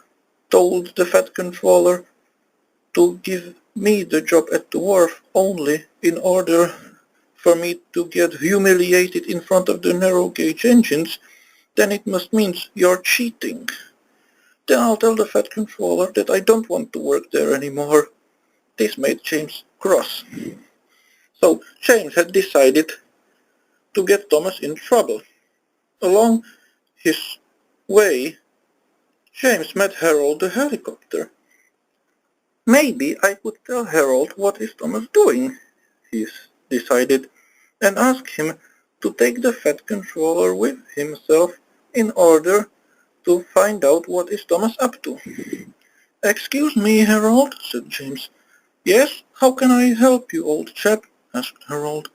S1: told the Fat Controller to give me the job at the wharf only in order for me to get humiliated in front of the narrow-gauge engines, then it must mean you're cheating. Then I'll tell the Fat Controller that I don't want to work there anymore. This made James cross. So James had decided to get Thomas in trouble. Along his way, James met Harold the helicopter. Maybe I could tell Harold what is Thomas doing, he decided, and ask him to take the Fat Controller with himself in order to find out what is Thomas up to. Excuse me, Harold, said James. Yes, how can I help you, old chap? Asked Harold.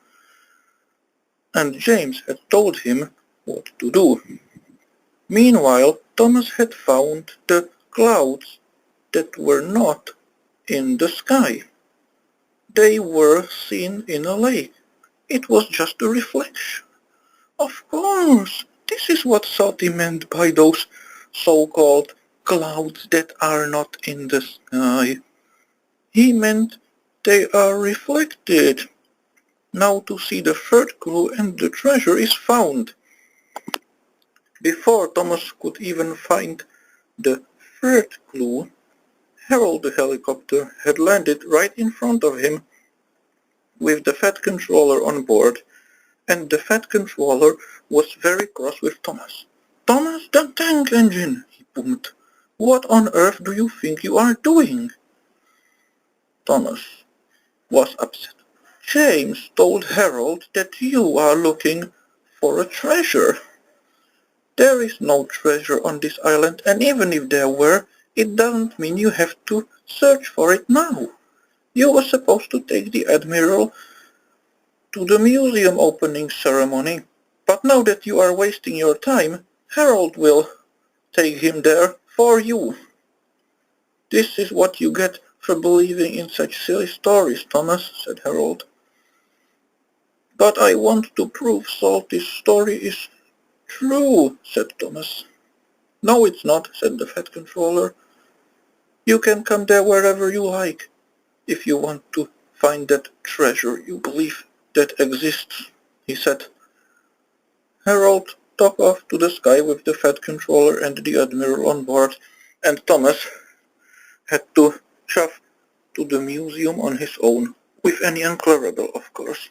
S1: And James had told him what to do. Meanwhile, Thomas had found the clouds that were not in the sky. They were seen in a lake. It was just a reflection. Of course, this is what Sati meant by those so-called clouds that are not in the sky. He meant they are reflected. Now to see the third clue and the treasure is found. Before Thomas could even find the third clue, Harold the helicopter had landed right in front of him with the Fat Controller on board, and the Fat Controller was very cross with Thomas. "Thomas, the tank engine!" he boomed. "What on earth do you think you are doing?" Thomas was upset. "James told Harold that you are looking for a treasure." "There is no treasure on this island, and even if there were, it doesn't mean you have to search for it now. You were supposed to take the Admiral to the museum opening ceremony, but now that you are wasting your time, Harold will take him there for you." "This is what you get for believing in such silly stories, Thomas," said Harold. "But I want to prove Salty's story is true," said Thomas. "No, it's not," said the Fat Controller. "You can come there wherever you like, if you want to find that treasure you believe that exists," he said. Harold took off to the sky with the Fat Controller and the Admiral on board, and Thomas had to shove to the museum on his own, with Annie and Clarabelle, of course.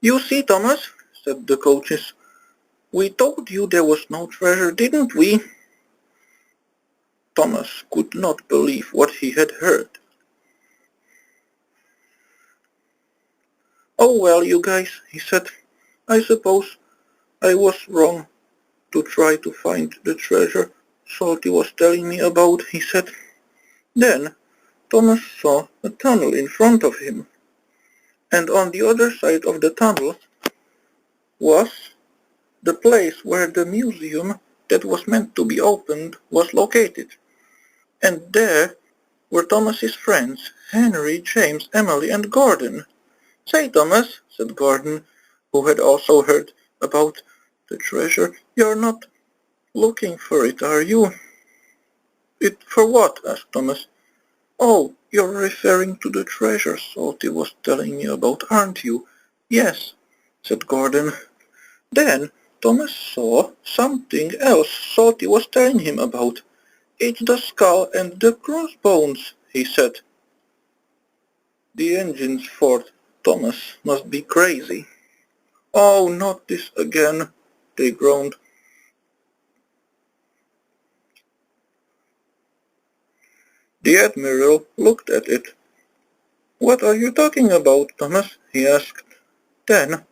S1: "You see, Thomas," said the coaches, "we told you there was no treasure, didn't we?" Thomas could not believe what he had heard. "Oh well, you guys," he said, "I suppose I was wrong to try to find the treasure Salty was telling me about," he said. Then Thomas saw a tunnel in front of him, and on the other side of the tunnel was the place where the museum that was meant to be opened was located. And there were Thomas's friends, Henry, James, Emily, and Gordon. "Say, Thomas," said Gordon, who had also heard about the treasure, "you're not looking for it, are you?" "It for what?" asked Thomas. "Oh, you're referring to the treasure Salty was telling me about, aren't you?" "Yes," said Gordon. Then Thomas saw something else Salty was telling him about. "It's the skull and the crossbones," he said. The engines thought Thomas must be crazy. "Oh, not this again," they groaned. The Admiral looked at it. "What are you talking about, Thomas?" he asked. Then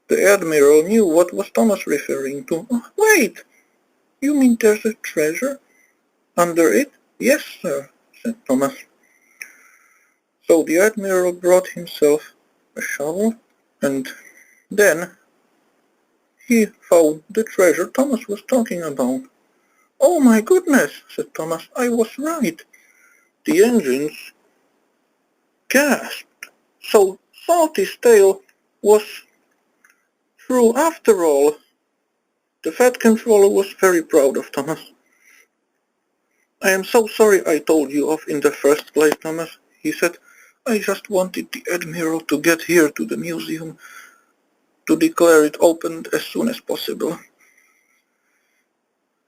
S1: the Admiral knew what was Thomas referring to. "Oh, wait! You mean there's a treasure under it?" "Yes, sir," said Thomas. So the Admiral brought himself a shovel, and then he found the treasure Thomas was talking about. "Oh my goodness," said Thomas, "I was right." The engines gasped. So Salty's tale was true after all. The Fat Controller was very proud of Thomas. "I am so sorry I told you off in the first place, Thomas," he said. "I just wanted the Admiral to get here to the museum to declare it opened as soon as possible."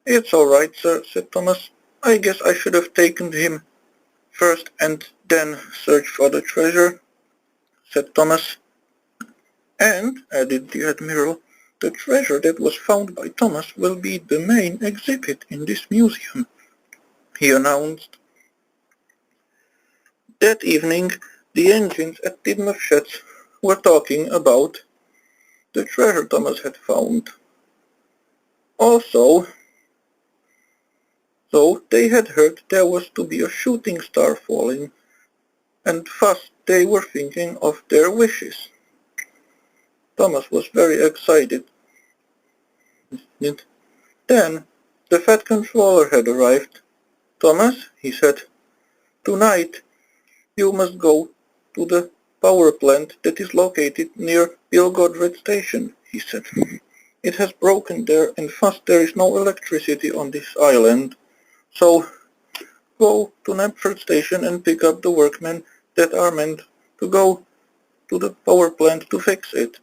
S1: "It's all right, sir," said Thomas. "I guess I should have taken him first and then searched for the treasure," said Thomas. "And," added the Admiral, "the treasure that was found by Thomas will be the main exhibit in this museum," he announced. That evening, the engines at Tidmouth Sheds were talking about the treasure Thomas had found. Also, so they had heard there was to be a shooting star falling, and thus they were thinking of their wishes. Thomas was very excited. Then the Fat Controller had arrived. "Thomas," he said, "tonight you must go to the power plant that is located near Bilgodred Station," he said. "It has broken there, and thus there is no electricity on this island. So go to Knapford Station and pick up the workmen that are meant to go to the power plant to fix it."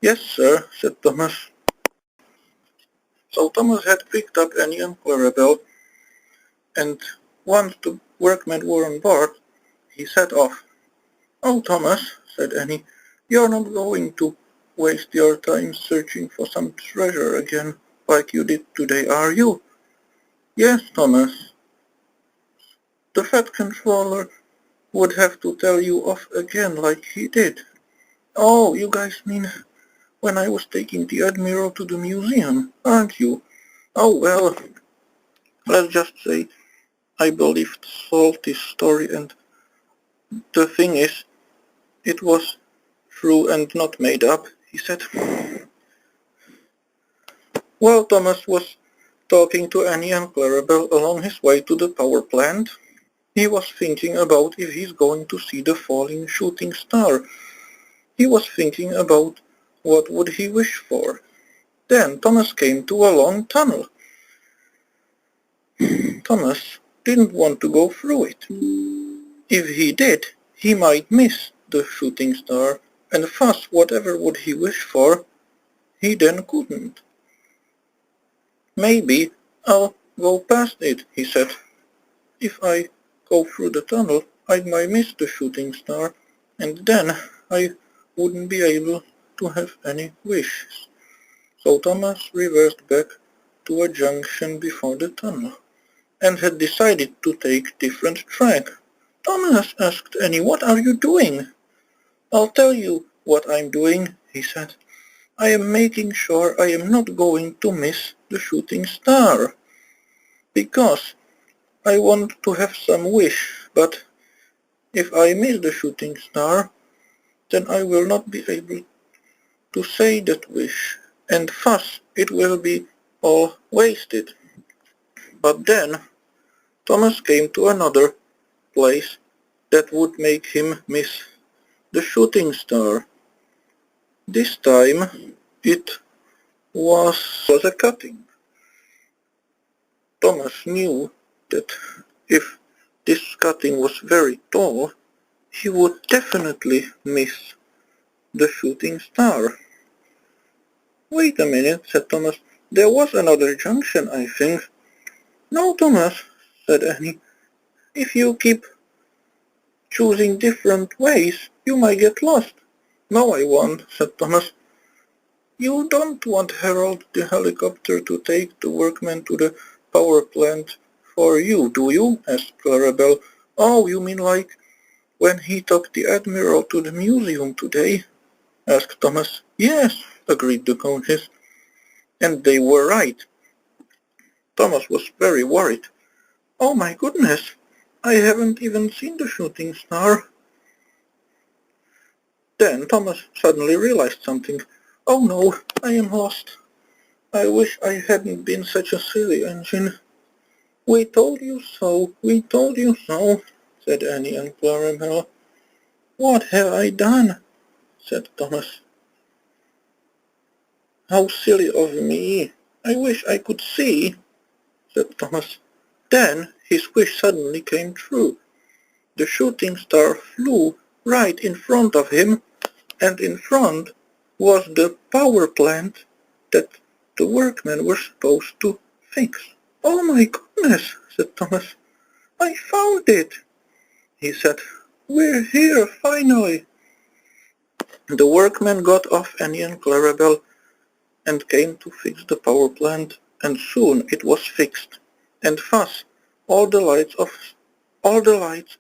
S1: "Yes, sir," said Thomas. So Thomas had picked up Annie and Clarabelle, and once the workmen were on board, he set off. "Oh, Thomas," said Annie, "you're not going to waste your time searching for some treasure again, like you did today, are you?" "Yes, Thomas. The Fat Controller would have to tell you off again like he did." "Oh, you guys mean when I was taking the Admiral to the museum, aren't you?" "Oh, well, let's just say I believed Salty's story, and the thing is, it was true and not made up," he said. While Thomas was talking to Annie and Clarabelle along his way to the power plant, he was thinking about if he's going to see the falling shooting star. He was thinking about what would he wish for. Then Thomas came to a long tunnel. Thomas didn't want to go through it. If he did, he might miss the shooting star, and thus whatever would he wish for, he then couldn't. "Maybe I'll go past it," he said. "If I go through the tunnel, I might miss the shooting star, and then I wouldn't be able to have any wishes." So Thomas reversed back to a junction before the tunnel, and had decided to take different track. "Thomas," asked Annie, "what are you doing?" "I'll tell you what I'm doing," he said. "I am making sure I am not going to miss the shooting star, because I want to have some wish, but if I miss the shooting star, then I will not be able to say that wish, and thus it will be all wasted." But then Thomas came to another place that would make him miss the shooting star. This time it was a cutting. Thomas knew that if this cutting was very tall, he would definitely miss the shooting star. "Wait a minute," said Thomas. "There was another junction, I think." "No, Thomas," said Annie. "If you keep choosing different ways, you might get lost." "No, I won't," said Thomas. "You don't want Harold the helicopter to take the workmen to the power plant for you, do you?" asked Clarabelle. "Oh, you mean like when he took the Admiral to the museum today?" asked Thomas. "Yes," agreed the Countess. And they were right. Thomas was very worried. "Oh my goodness, I haven't even seen the shooting star." Then Thomas suddenly realized something. "Oh no, I am lost. I wish I hadn't been such a silly engine." "We told you so, we told you so," said Annie and Clarabelle. "What have I done?" said Thomas. "How silly of me. I wish I could see," said Thomas. Then his wish suddenly came true. The shooting star flew right in front of him, and in front was the power plant that the workmen were supposed to fix. "Oh my goodness," said Thomas. "I found it," he said. "We're here, finally." The workmen got off Annie and Clarabelle and came to fix the power plant, and soon it was fixed, and thus all the lights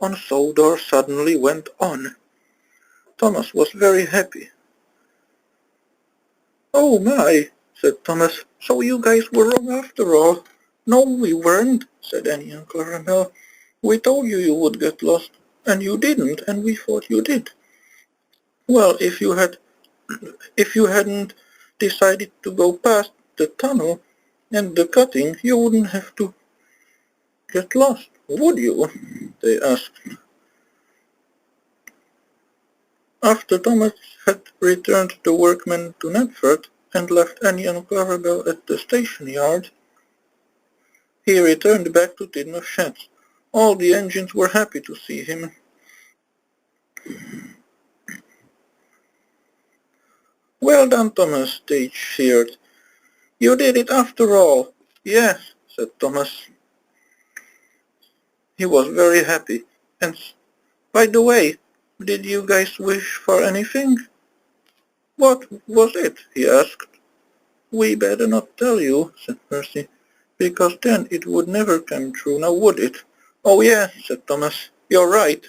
S1: on Sodor suddenly went on. Thomas was very happy. "Oh my," said Thomas, "so you guys were wrong after all." "No, we weren't," said Annie and Clarabelle. "We told you you would get lost, and you didn't, and we thought you did." "Well, if you hadn't decided to go past the tunnel and the cutting, you wouldn't have to get lost, would you?" they asked. After Thomas had returned the workmen to Knapford and left Annie and Clarabelle at the station yard, he returned back to Tidmouth Sheds. All the engines were happy to see him. "Well done, Thomas," they cheered. You did it after all. Yes, said Thomas. He was very happy. And by the way, did you guys wish for anything? What was it? He asked. We better not tell you, said Percy, because then it would never come true, now would it? Oh yeah, said Thomas. You're right.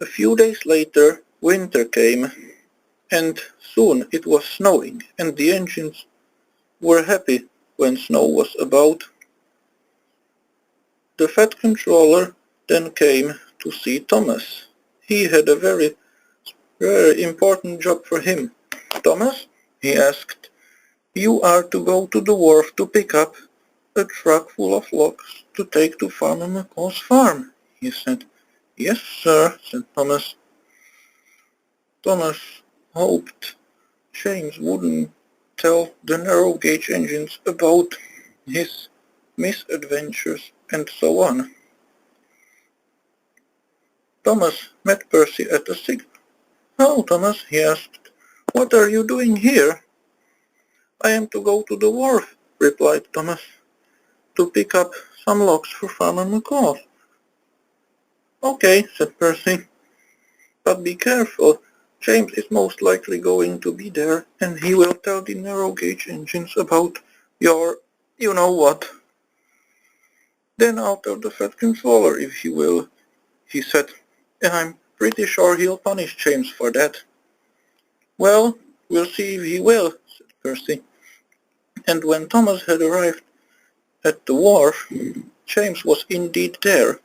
S1: A few days later, winter came, and soon it was snowing, and the engines were happy when snow was about. The Fat Controller then came to see Thomas. He had a very important job for him. Thomas, he asked, you are to go to the wharf to pick up a truck full of logs to take to Farmer McCall's farm, he said. Yes, sir, said Thomas. Thomas hoped James wouldn't tell the narrow-gauge engines about his misadventures and so on. Thomas met Percy at the signal. "Hello, Thomas," he asked. "What are you doing here?" "I am to go to the wharf," replied Thomas, "to pick up some logs for Farmer McCall." "Okay," said Percy, "but be careful. James is most likely going to be there, and he will tell the narrow-gauge engines about your you-know-what." "Then I'll tell the Fed Controller if he will," he said, "and I'm pretty sure he'll punish James for that." "Well, we'll see if he will," said Percy. And when Thomas had arrived at the wharf, James was indeed there.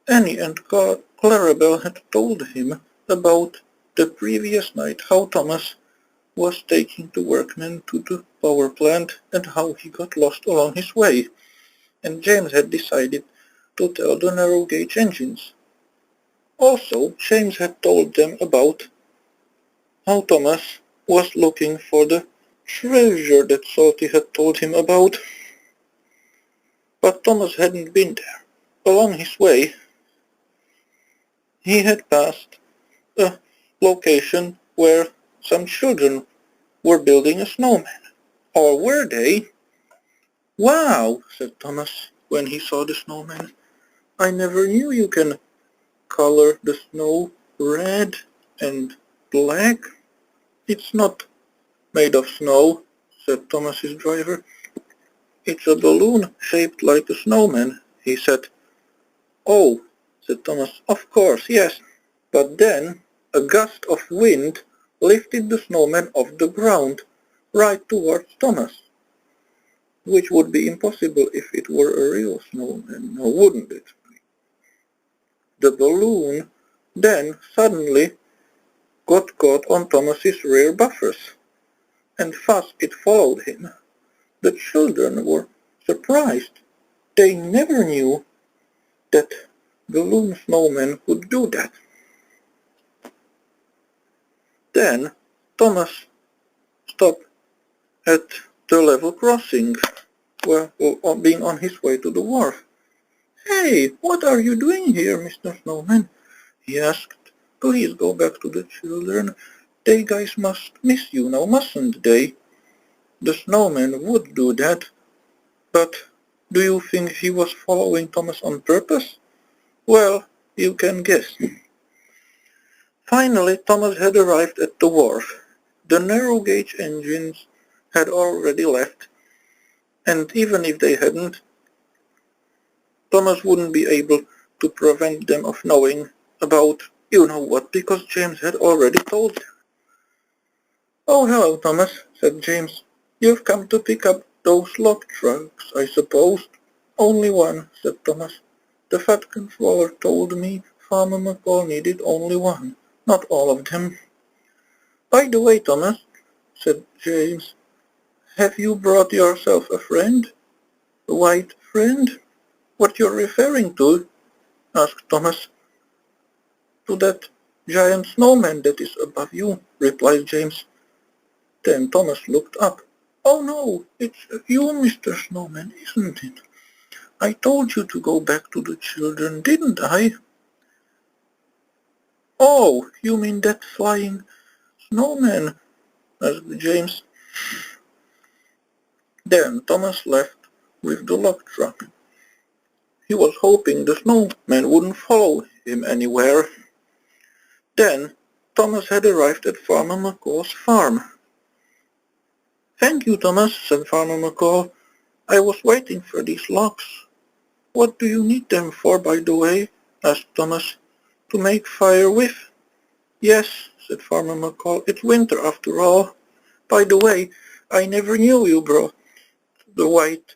S1: Annie and Clarabel had told him about the previous night how Thomas was taking the workmen to the power plant and how he got lost along his way, and James had decided to tell the narrow-gauge engines. Also, James had told them about how Thomas was looking for the treasure that Salty had told him about. But Thomas hadn't been there. Along his way, he had passed a location where some children were building a snowman. Or were they? "Wow," said Thomas when he saw the snowman. "I never knew you can color the snow red and black." "It's not made of snow," said Thomas's driver. "It's a balloon shaped like a snowman," he said. "Oh," said Thomas, "of course, yes." But then a gust of wind lifted the snowman off the ground, right towards Thomas, which would be impossible if it were a real snowman, now wouldn't it? The balloon then suddenly got caught on Thomas's rear buffers, and fast it followed him. The children were surprised. They never knew that balloon snowmen could do that. Then Thomas stopped at the level crossing, being on his way to the wharf. "Hey, what are you doing here, Mr. Snowman?" he asked. "Please go back to the children. They guys must miss you now, mustn't they?" The snowman would do that, but do you think he was following Thomas on purpose? Well, you can guess. Finally, Thomas had arrived at the wharf. The narrow-gauge engines had already left, and even if they hadn't, Thomas wouldn't be able to prevent them of knowing about you-know-what because James had already told them. "Oh, hello, Thomas," said James. "You've come to pick up those log trucks, I suppose." "Only one," said Thomas. "The Fat Controller told me Farmer McCall needed only one, not all of them." "By the way, Thomas," said James, "have you brought yourself a friend? A white friend?" "What you're referring to?" asked Thomas. "To that giant snowman that is above you," replied James. Then Thomas looked up. "Oh no, it's you, Mr. Snowman, isn't it? I told you to go back to the children, didn't I?" "Oh, you mean that flying snowman?" asked James. Then Thomas left with the log truck. He was hoping the snowman wouldn't follow him anywhere. Then Thomas had arrived at Farmer McCall's farm. "Thank you, Thomas," said Farmer McCall. "I was waiting for these logs." "What do you need them for, by the way?" asked Thomas. "To make fire with." "Yes," said Farmer McCall. "It's winter after all. By the way, I never knew you brought the white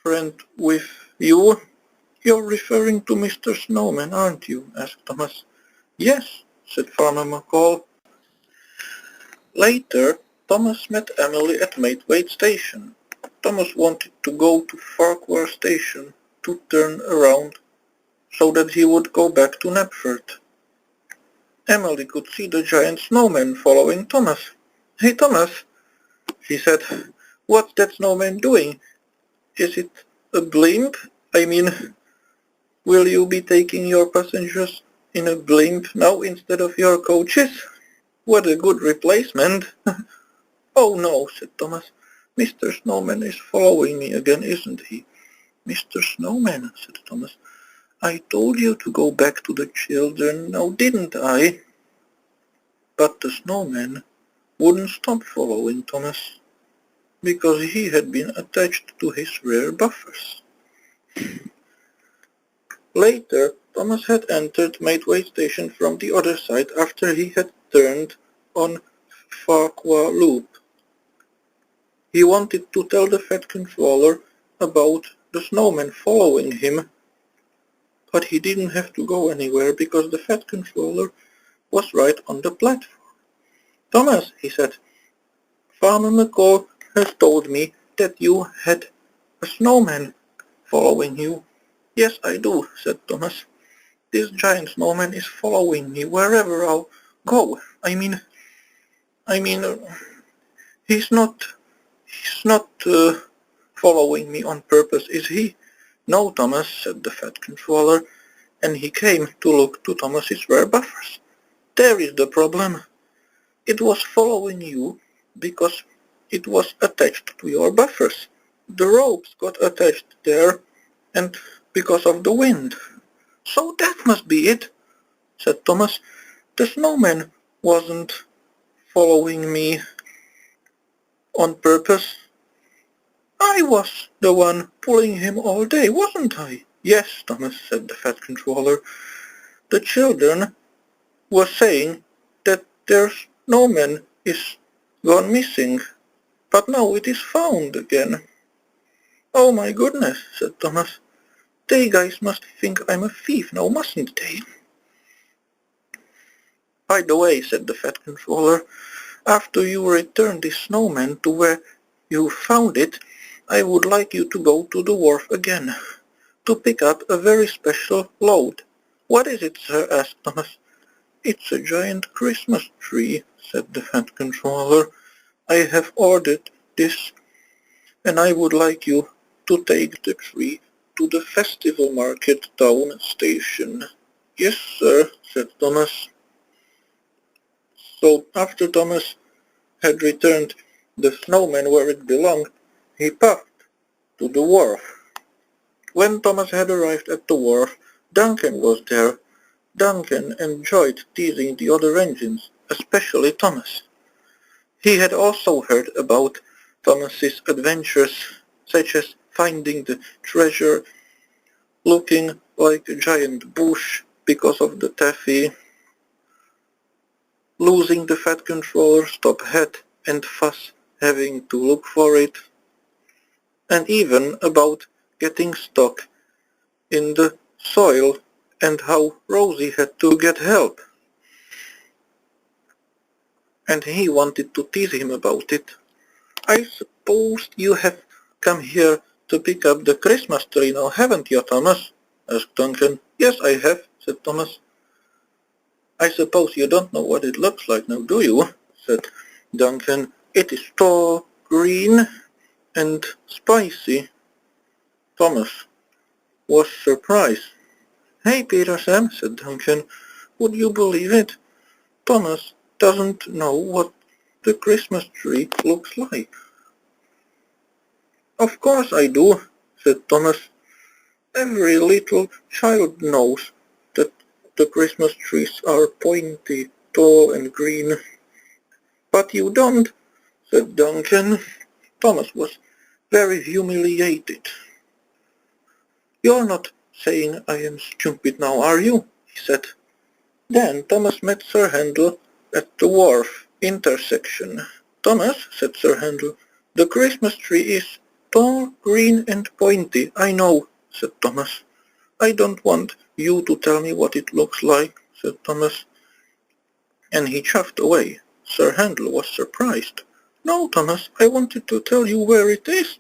S1: friend with you." "You're referring to Mr. Snowman, aren't you?" asked Thomas. "Yes," said Farmer McCall. Later, Thomas met Emily at Maidway Station. Thomas wanted to go to Farquhar Station to turn around so that he would go back to Knapford. Emily could see the giant snowman following Thomas. "Hey, Thomas," she said, "what's that snowman doing? Is it a blimp? I mean, will you be taking your passengers in a blimp now instead of your coaches? What a good replacement." "Oh no," said Thomas. "Mr. Snowman is following me again, isn't he?" "Mr. Snowman," said Thomas. "I told you to go back to the children, now didn't I?" But the snowman wouldn't stop following Thomas, because he had been attached to his rear buffers. Later, Thomas had entered Maidway Station from the other side after he had turned on Farquhar Loop. He wanted to tell the Fat Controller about the snowman following him, but he didn't have to go anywhere because the Fat Controller was right on the platform. "Thomas," he said, "Farmer McCall has told me that you had a snowman following you." "Yes, I do," said Thomas. "This giant snowman is following me wherever I'll go. I mean, he's not following me on purpose, is he?" "No, Thomas," said the Fat Controller, and he came to look to Thomas's rear buffers. "There is the problem. It was following you because it was attached to your buffers. The ropes got attached there, and because of the wind." "So that must be it," said Thomas. "The snowman wasn't following me on purpose. I was the one pulling him all day, wasn't I?" "Yes, Thomas," said the Fat Controller. "The children were saying that their snowman is gone missing, but now it is found again." "Oh my goodness," said Thomas. "They guys must think I'm a thief now, mustn't they?" "By the way," said the Fat Controller, "after you return this snowman to where you found it, I would like you to go to the wharf again, to pick up a very special load." "What is it, sir?" asked Thomas. "It's a giant Christmas tree," said the Fat Controller. "I have ordered this, and I would like you to take the tree to the Festival Market Town Station." "Yes, sir," said Thomas. So after Thomas had returned the snowman where it belonged, he puffed to the wharf. When Thomas had arrived at the wharf, Duncan was there. Duncan enjoyed teasing the other engines, especially Thomas. He had also heard about Thomas's adventures, such as finding the treasure, looking like a giant bush because of the taffy, losing the Fat Controller's top hat and Fuss having to look for it, and even about getting stuck in the soil and how Rosie had to get help. And he wanted to tease him about it. "I suppose you have come here to pick up the Christmas tree now, haven't you, Thomas?" asked Duncan. "Yes, I have," said Thomas. "I suppose you don't know what it looks like now, do you?" said Duncan. "It is tall, green, and spicy." Thomas was surprised. "Hey, Peter Sam," said Duncan. "Would you believe it? Thomas doesn't know what the Christmas tree looks like? Of course I do, said Thomas. Every little child knows that the Christmas trees are pointy, tall and green. But you don't, said Duncan. Thomas was very humiliated. You're not saying I am stupid now, are you? He said. Then Thomas met Sir Handel at the Wharf intersection. Thomas, said Sir Handel, the Christmas tree is tall, green and pointy. I know, said Thomas. I don't want you to tell me what it looks like, said Thomas. And he chuffed away. Sir Handel was surprised. No, Thomas, I wanted to tell you where it is.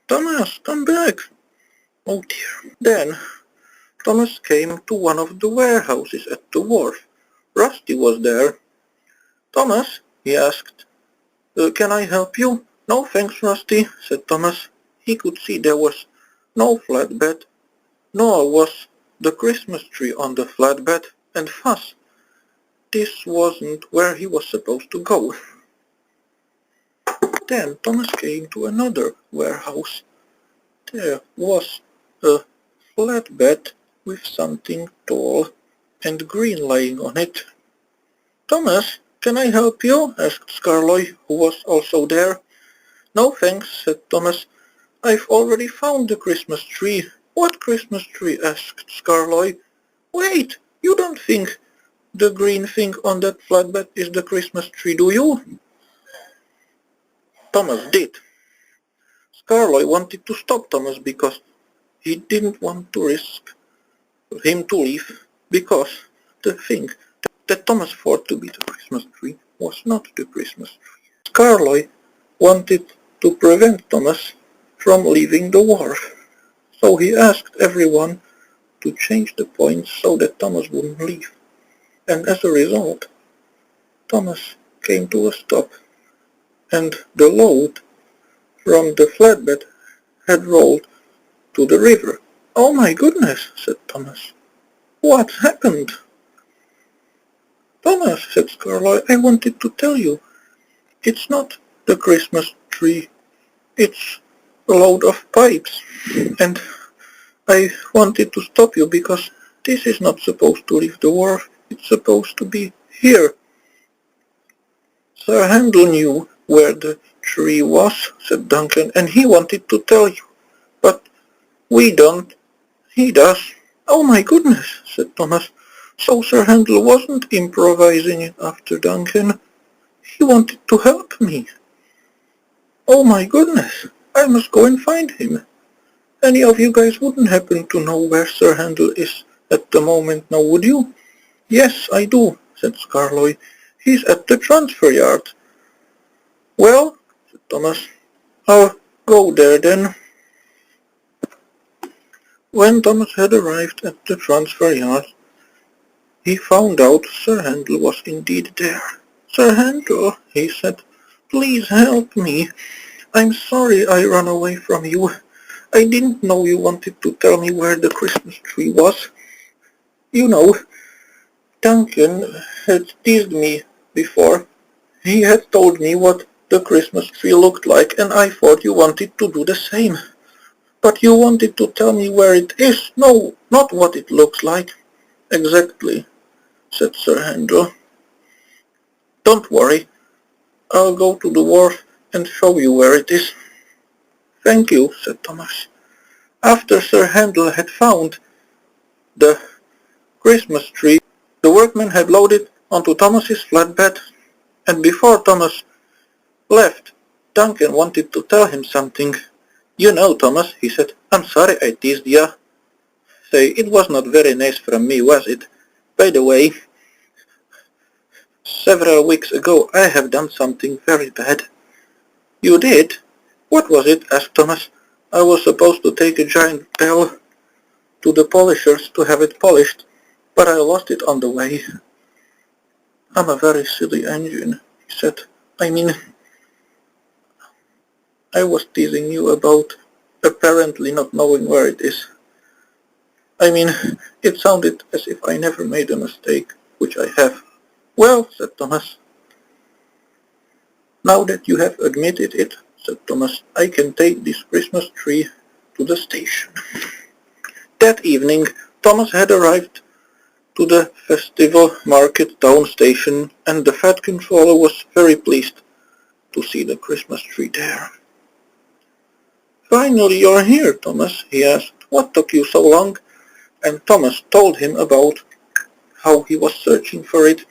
S1: Thomas, come back. Oh dear. Then Thomas came to one of the warehouses at the wharf. Rusty was there. Thomas, he asked, can I help you? No thanks, Rusty, said Thomas. He could see there was no flatbed, nor was the Christmas tree on the flatbed, and fuss. This wasn't where he was supposed to go. Then Thomas came to another warehouse. There was a flatbed with something tall and green lying on it. Thomas, can I help you? Asked Scarloy, who was also there. No thanks, said Thomas. I've already found the Christmas tree. What Christmas tree? Asked Scarloy. Wait, you don't think the green thing on that flatbed is the Christmas tree, do you? Thomas did. Scarloy wanted to stop Thomas because he didn't want to risk him to leave, because the thing that Thomas thought to be the Christmas tree was not the Christmas tree. Scarloy wanted to prevent Thomas from leaving the wharf, so he asked everyone to change the points so that Thomas wouldn't leave. And as a result, Thomas came to a stop, and the load from the flatbed had rolled to the river. Oh my goodness, said Thomas. What happened? Thomas, said Scarloy, I wanted to tell you. It's not the Christmas tree. It's a load of pipes. And I wanted to stop you because this is not supposed to leave the wharf. It's supposed to be here. Sir Handel knew where the tree was, said Duncan, and he wanted to tell you. But we don't. He does. Oh my goodness, said Thomas. So Sir Handel wasn't improvising it after Duncan. He wanted to help me. Oh my goodness, I must go and find him. Any of you guys wouldn't happen to know where Sir Handel is at the moment now, would you? Yes, I do, said Scarloy. He's at the transfer yard. Well, said Thomas, I'll go there then. When Thomas had arrived at the transfer yard, he found out Sir Handel was indeed there. Sir Handel, he said, please help me. I'm sorry I ran away from you. I didn't know you wanted to tell me where the Christmas tree was. You know, Duncan had teased me before. He had told me what the Christmas tree looked like, and I thought you wanted to do the same. But you wanted to tell me where it is. No, not what it looks like. Exactly, said Sir Handel. Don't worry. I'll go to the wharf and show you where it is. Thank you, said Thomas. After Sir Handel had found the Christmas tree, the workmen had loaded onto Thomas's flatbed, and before Thomas left, Duncan wanted to tell him something. You know, Thomas, he said, I'm sorry I teased ya. Say, it was not very nice from me, was it? By the way, several weeks ago I have done something very bad. You did? What was it? Asked Thomas. I was supposed to take a giant bell to the polishers to have it polished, but I lost it on the way. I'm a very silly engine, he said. I mean, I was teasing you about apparently not knowing where it is. I mean, it sounded as if I never made a mistake, which I have. Well, said Thomas, Now that you have admitted it, said Thomas, I can take this Christmas tree to the station. That evening, Thomas had arrived to the Festival Market Town station, and the Fat Controller was very pleased to see the Christmas tree there. Finally you're here, Thomas, he asked. What took you so long? And Thomas told him about how he was searching for it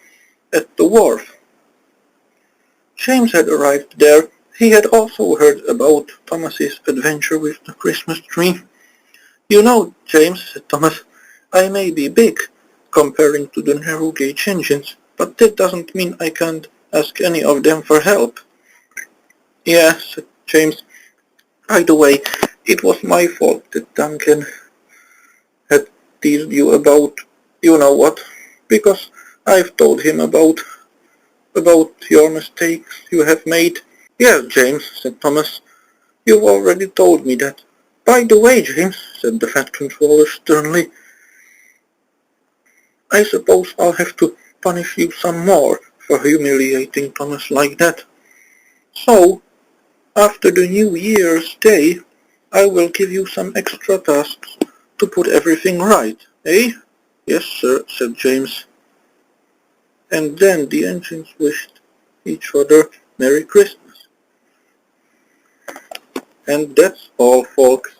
S1: at the wharf. James had arrived there. He had also heard about Thomas's adventure with the Christmas tree. You know, James, said Thomas, I may be big comparing to the narrow-gauge engines, but that doesn't mean I can't ask any of them for help. Yeah, said James. By the way, it was my fault that Duncan had teased you about you know what, because I've told him about your mistakes you have made. Yes, James, said Thomas, you've already told me that. By the way, James, said the Fat Controller sternly, I suppose I'll have to punish you some more for humiliating Thomas like that. So, after the New Year's Day, I will give you some extra tasks to put everything right, eh? Yes, sir, said James. And then the engines wished each other Merry Christmas. And that's all, folks.